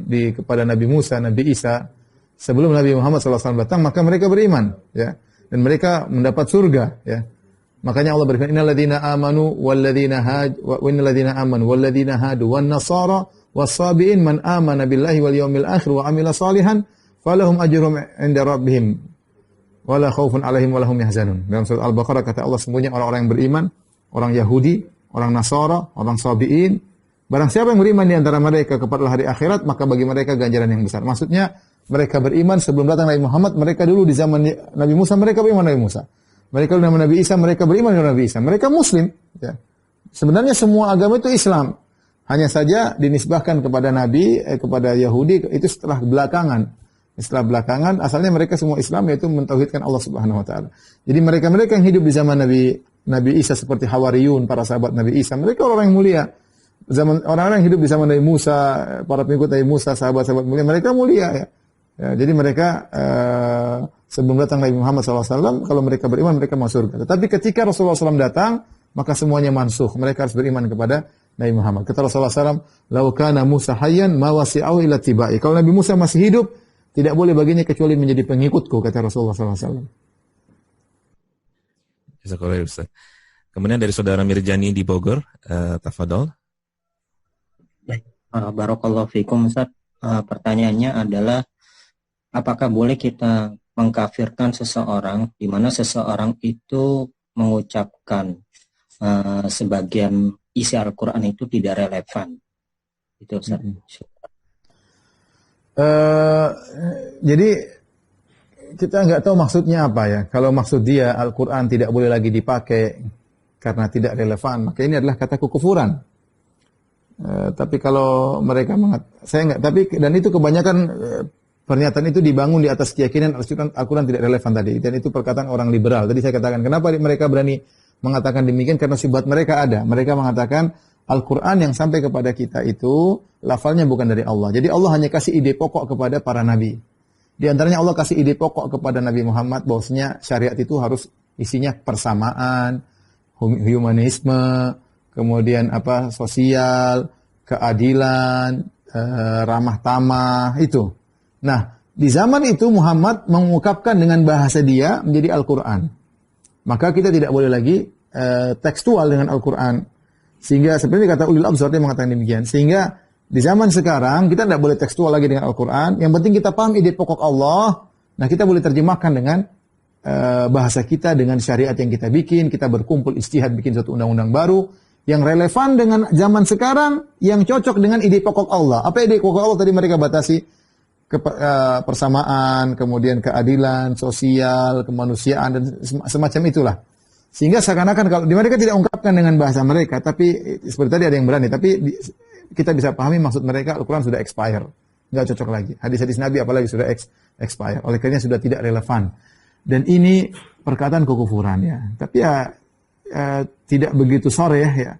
kepada Nabi Musa, Nabi Isa, sebelum Nabi Muhammad SAW datang, maka mereka beriman, ya, dan mereka mendapat surga, ya. Makanya Allah berfirman, innalladzina amanu walladzina hadu wan nasara was-sabiin man amana billahi wal yawmil akhir wa amila salihan falahum ajrum 'inda rabbihim wala khaufun 'alaihim wa lahum yahzanun. Dalam surat Al-Baqarah kata Allah, sesungguhnya orang-orang yang beriman, orang Yahudi, orang Nasara, orang Sabi'in, barang siapa yang beriman di antara mereka kepada hari akhirat, maka bagi mereka ganjaran yang besar. Maksudnya mereka beriman sebelum datang Nabi Muhammad, mereka dulu di zaman Nabi Musa, mereka beriman Nabi Musa. Mereka dulu Nabi Isa, mereka beriman dengan Nabi Isa. Mereka muslim, ya. Sebenarnya semua agama itu Islam. Hanya saja dinisbahkan kepada Nabi, kepada Yahudi, itu setelah belakangan. Setelah belakangan, asalnya mereka semua Islam, yaitu mentauhidkan Allah Subhanahu wa taala. Jadi mereka-mereka yang hidup di zaman Nabi Isa seperti Hawariyun, para sahabat Nabi Isa, mereka orang yang mulia. Orang-orang yang hidup di zaman Nabi Musa, para pengikut Nabi Musa, sahabat-sahabat mulia, mereka mulia, ya. Ya, jadi mereka sebelum datang Nabi Muhammad SAW, kalau mereka beriman, mereka masuk surga. Tetapi ketika Rasulullah SAW datang, maka semuanya mansuh. Mereka harus beriman kepada Nabi Muhammad. Kata Rasulullah SAW, "Lau kana Musa hayyan ma wasi'ahu illa tibai." Kalau Nabi Musa masih hidup, tidak boleh baginya kecuali menjadi pengikutku, kata Rasulullah SAW. Jazakallahu Ustaz. Kemudian dari saudara Mirjani di Bogor, tafadhol. Baik, barakallahu fikum Ustaz. Pertanyaannya adalah, apakah boleh kita mengkafirkan seseorang di mana seseorang itu mengucapkan sebagian isi Al-Quran itu tidak relevan? Itu Ustaz. Jadi kita nggak tahu maksudnya apa, ya. Kalau maksud dia Al-Quran tidak boleh lagi dipakai karena tidak relevan, maka ini adalah kata kekufuran. Tapi kalau mereka saya nggak. Tapi dan itu kebanyakan pernyataan itu dibangun di atas keyakinan Al-Quran tidak relevan tadi. Dan itu perkataan orang liberal. Tadi saya katakan kenapa mereka berani mengatakan demikian, karena syubhat mereka ada. Mereka mengatakan Al-Quran yang sampai kepada kita itu lafalnya bukan dari Allah. Jadi Allah hanya kasih ide pokok kepada para nabi. Di antaranya Allah kasih ide pokok kepada Nabi Muhammad bahwasanya syariat itu harus isinya persamaan, humanisme, kemudian apa sosial, keadilan, ramah tamah itu. Nah, di zaman itu Muhammad mengungkapkan dengan bahasa dia menjadi Al-Quran. Maka kita tidak boleh lagi tekstual dengan Al-Quran. Sehingga seperti kata Ulil Absar dia mengatakan demikian. Sehingga di zaman sekarang kita tidak boleh tekstual lagi dengan Al-Quran. Yang penting kita paham ide pokok Allah. Nah, kita boleh terjemahkan dengan bahasa kita, dengan syariat yang kita bikin. Kita berkumpul ijtihad bikin suatu undang-undang baru yang relevan dengan zaman sekarang, yang cocok dengan ide pokok Allah. Apa ide pokok Allah tadi mereka batasi? Persamaan, kemudian keadilan, sosial, kemanusiaan, dan semacam itulah. Sehingga seakan-akan kalau mereka tidak ungkapkan dengan bahasa mereka, tapi seperti tadi ada yang berani, tapi kita bisa pahami maksud mereka, Al-Quran sudah expire, nggak cocok lagi. Hadis-hadis Nabi apalagi sudah expire, oleh karena sudah tidak relevan. Dan ini perkataan kekufuran ya. Tapi ya tidak begitu sore ya.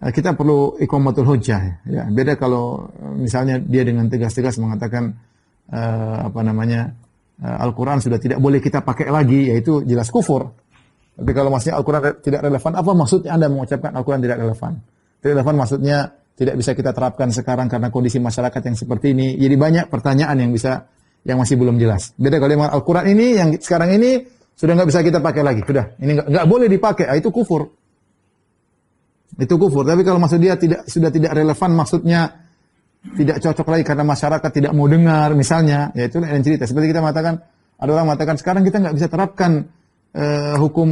Kita perlu iqamatul hujjah ya. Beda kalau misalnya dia dengan tegas-tegas mengatakan Al-Quran sudah tidak boleh kita pakai lagi, yaitu jelas kufur. Tapi kalau maksudnya Al-Quran tidak relevan, apa maksudnya Anda mengucapkan Al-Quran tidak relevan? Tidak relevan maksudnya tidak bisa kita terapkan sekarang karena kondisi masyarakat yang seperti ini. Jadi banyak pertanyaan yang masih belum jelas. Beda kalau Al-Quran ini yang sekarang ini sudah nggak bisa kita pakai lagi, sudah ini nggak boleh dipakai, itu kufur. Itu kufur. Tapi kalau maksud dia sudah tidak relevan, maksudnya tidak cocok lagi karena masyarakat tidak mau dengar, misalnya, ya itu lain cerita. Seperti kita mengatakan, ada orang mengatakan sekarang kita nggak bisa terapkan hukum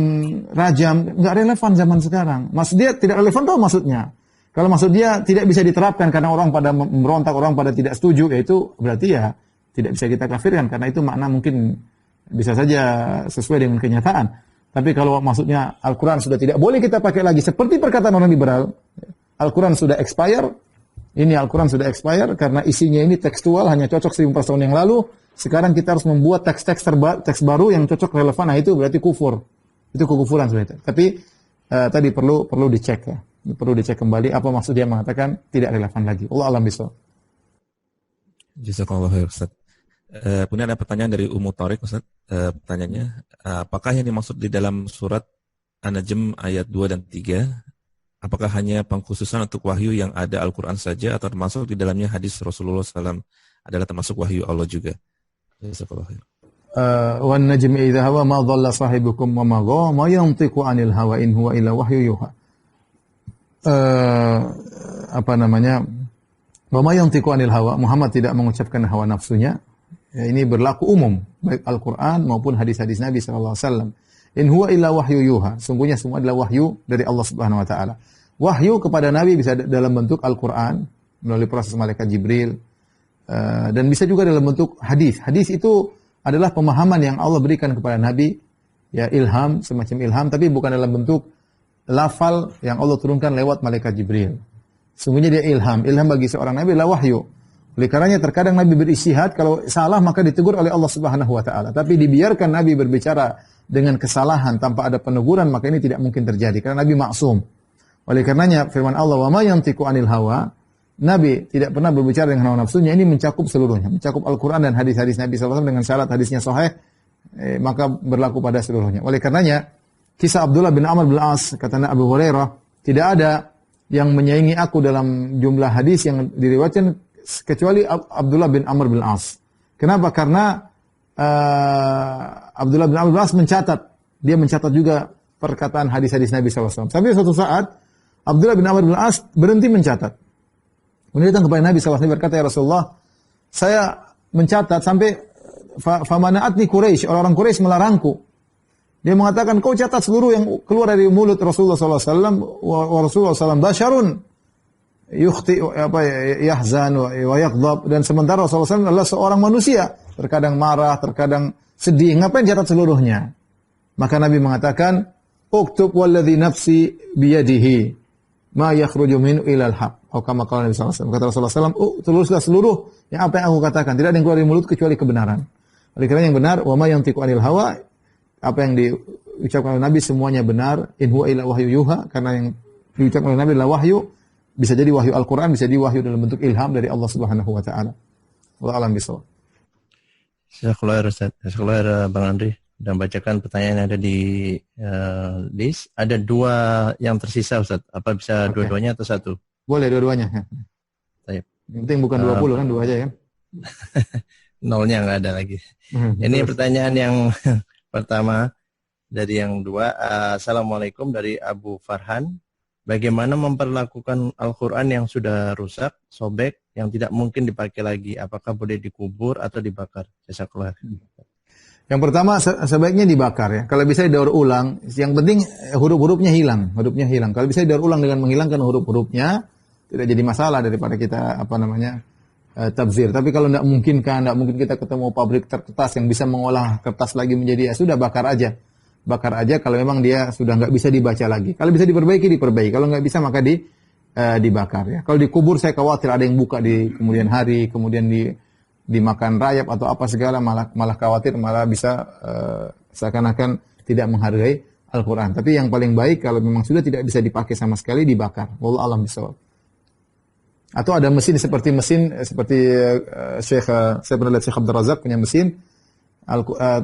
rajam, nggak relevan zaman sekarang. Maksud dia tidak relevan tuh maksudnya. Kalau maksud dia tidak bisa diterapkan karena orang pada memberontak, orang pada tidak setuju, ya itu berarti ya tidak bisa kita kafirkan karena itu makna mungkin bisa saja sesuai dengan kenyataan. Tapi kalau maksudnya Al-Quran sudah tidak boleh kita pakai lagi, seperti perkataan orang liberal, Al-Quran sudah expire. Ini Al-Quran sudah expire karena isinya ini tekstual, hanya cocok 1400 tahun yang lalu. Sekarang kita harus membuat teks baru yang cocok relevan. Nah itu berarti kufur. Itu kekufuran sebenarnya. Tapi tadi perlu dicek ya. Perlu dicek kembali apa maksud dia mengatakan tidak relevan lagi. Allah alam bisawab. Jazakallahu khair Ustaz. Kemudian ada pertanyaan dari Ummu Tariq Ustaz. Pertanyaannya, apakah yang dimaksud di dalam surat An-Najm ayat 2 dan 3? Apakah hanya pengkhususan untuk wahyu yang ada Al-Quran saja atau termasuk di dalamnya hadis Rasulullah SAW adalah termasuk wahyu Allah juga? Jazakallahu khair. Wan najmi idza hawa ma dhalla sahibukum wa ma ghawa ma yantiqu 'anil hawa in huwa illa wahyu yuha. Wa ma yantiqu 'anil hawa, Muhammad tidak mengucapkan hawa nafsunya. Ya, ini berlaku umum baik Al-Quran maupun hadis-hadis Nabi sallallahu alaihi wasallam. In huwa illa wahyu yuha. Sungguhnya semua adalah wahyu dari Allah Subhanahu wa taala. Wahyu kepada Nabi bisa dalam bentuk Al-Quran melalui proses malaikat Jibril dan bisa juga dalam bentuk hadis. Hadis itu adalah pemahaman yang Allah berikan kepada Nabi, ya ilham, semacam ilham, tapi bukan dalam bentuk lafal yang Allah turunkan lewat malaikat Jibril. Sungguhnya dia ilham. Ilham bagi seorang Nabi adalah wahyu. Oleh karenanya terkadang Nabi beristihad, kalau salah maka ditegur oleh Allah Subhanahu wa taala. Tapi dibiarkan Nabi berbicara dengan kesalahan tanpa ada peneguran, maka ini tidak mungkin terjadi karena Nabi maksum. Oleh karenanya firman Allah, "Wa ma yantiqu 'anil hawa", Nabi tidak pernah berbicara dengan hawa nafsunya. Ini mencakup seluruhnya, mencakup Al-Quran dan hadis-hadis Nabi SAW dengan syarat hadisnya sahih, maka berlaku pada seluruhnya. Oleh karenanya kisah Abdullah bin Amr bin As, kata Abu Hurairah, tidak ada yang menyaingi aku dalam jumlah hadis yang diriwayatkan kecuali Abdullah bin Amr bin As. Kenapa? Karena Abdullah bin Amr bin As dia mencatat juga perkataan hadis-hadis Nabi SAW. Sampai suatu saat Abdullah bin Amr bin As berhenti mencatat. Kemudian datang kepada Nabi SAW berkata, ya Rasulullah, saya mencatat sampai famana'atni Quraisy, orang-orang Quraisy melarangku. Dia mengatakan, kau catat seluruh yang keluar dari mulut Rasulullah SAW, wa Rasulullah SAW basyarun yukhti yahzan wa yaghdab, dan sementara Rasulullah SAW adalah seorang manusia, terkadang marah, terkadang sedih. Ngapain catat seluruhnya? Maka Nabi mengatakan, uktub walladhi nafsi biyadihi ma yakhruju min ilal haq. Atau kama qala Nabi sallallahu alaihi wasallam. Kata Rasulullah SAW, tulislah seluruh yang apa yang aku katakan, tidak ada yang keluar dari mulut kecuali kebenaran. Oleh karena yang benar, wa ma yantiqu anil hawa, apa yang diucapkan oleh Nabi semuanya benar. In huwa illa wahyu yuha, karena yang diucapkan oleh Nabi adalah wahyu. Bisa jadi wahyu Al-Quran, bisa jadi wahyu dalam bentuk ilham dari Allah Subhanahu wa taala. Wallahu a'lam bishawab. Jazakallahu khairan Bang Andri. dan bacakan pertanyaan yang ada di list. Ada 2 yang tersisa, Ustaz. Apa bisa dua-duanya atau satu? Boleh dua-duanya. Baik. Yang penting bukan 20 kan, 2 aja kan. Nolnya nggak ada lagi. Ini pertanyaan yang pertama dari yang 2. Assalamualaikum dari Abu Farhan. Bagaimana memperlakukan Al-Quran yang sudah rusak, sobek, yang tidak mungkin dipakai lagi? Apakah boleh dikubur atau dibakar? Jazakallah. Yang pertama sebaiknya dibakar ya. Kalau bisa didaur ulang, yang penting huruf-hurufnya hilang, Kalau bisa didaur ulang dengan menghilangkan huruf-hurufnya, tidak jadi masalah daripada kita tabzir. Tapi kalau tidak mungkin kita ketemu pabrik kertas yang bisa mengolah kertas lagi menjadi, ya sudah bakar aja kalau memang dia sudah nggak bisa dibaca lagi. Kalau bisa diperbaiki. Kalau nggak bisa maka dibakar ya. Kalau dikubur saya khawatir ada yang buka di kemudian hari, kemudian dimakan rayap atau apa segala, malah khawatir malah bisa seakan-akan tidak menghargai Al-Quran. Tapi yang paling baik kalau memang sudah tidak bisa dipakai sama sekali dibakar. Wallahu a'lam bishawab. Atau ada mesin seperti saya pernah lihat Syekh Abdul Razak punya mesin.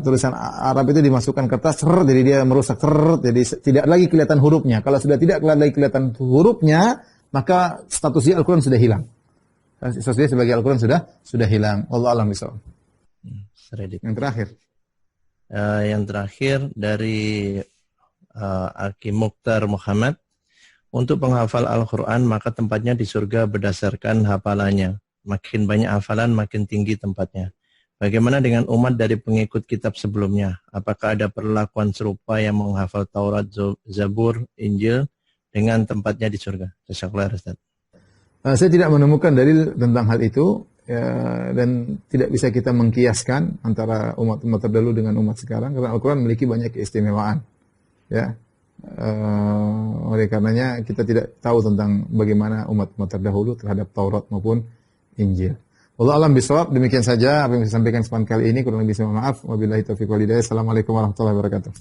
Tulisan Arab itu dimasukkan kertas, jadi dia merusak, jadi tidak lagi kelihatan hurufnya. Kalau sudah tidak lagi kelihatan hurufnya, maka statusnya Al-Quran sudah hilang. Statusnya sebagai Al-Quran sudah hilang. Wallahu a'lam bishawab. Yang terakhir. Yang terakhir dari Aki Mukhtar Muhammad. Untuk penghafal Al-Quran, maka tempatnya di surga berdasarkan hafalannya. Makin banyak hafalan, makin tinggi tempatnya. Bagaimana dengan umat dari pengikut kitab sebelumnya? Apakah ada perlakuan serupa yang menghafal Taurat, Zabur, Injil dengan tempatnya di surga? Jazakallah, Ustaz. Saya tidak menemukan dalil tentang hal itu ya, dan tidak bisa kita mengkiaskan antara umat-umat terdahulu dengan umat sekarang karena Al-Quran memiliki banyak keistimewaan. Ya, oleh karenanya kita tidak tahu tentang bagaimana umat-umat terdahulu terhadap Taurat maupun Injil. Wallahu a'lam bishawab. Demikian saja apa yang saya sampaikan kesempatan kali ini. Kurang lebih saya mohon maaf. Wabillahi taufiq wal hidayah. Assalamualaikum warahmatullahi wabarakatuh.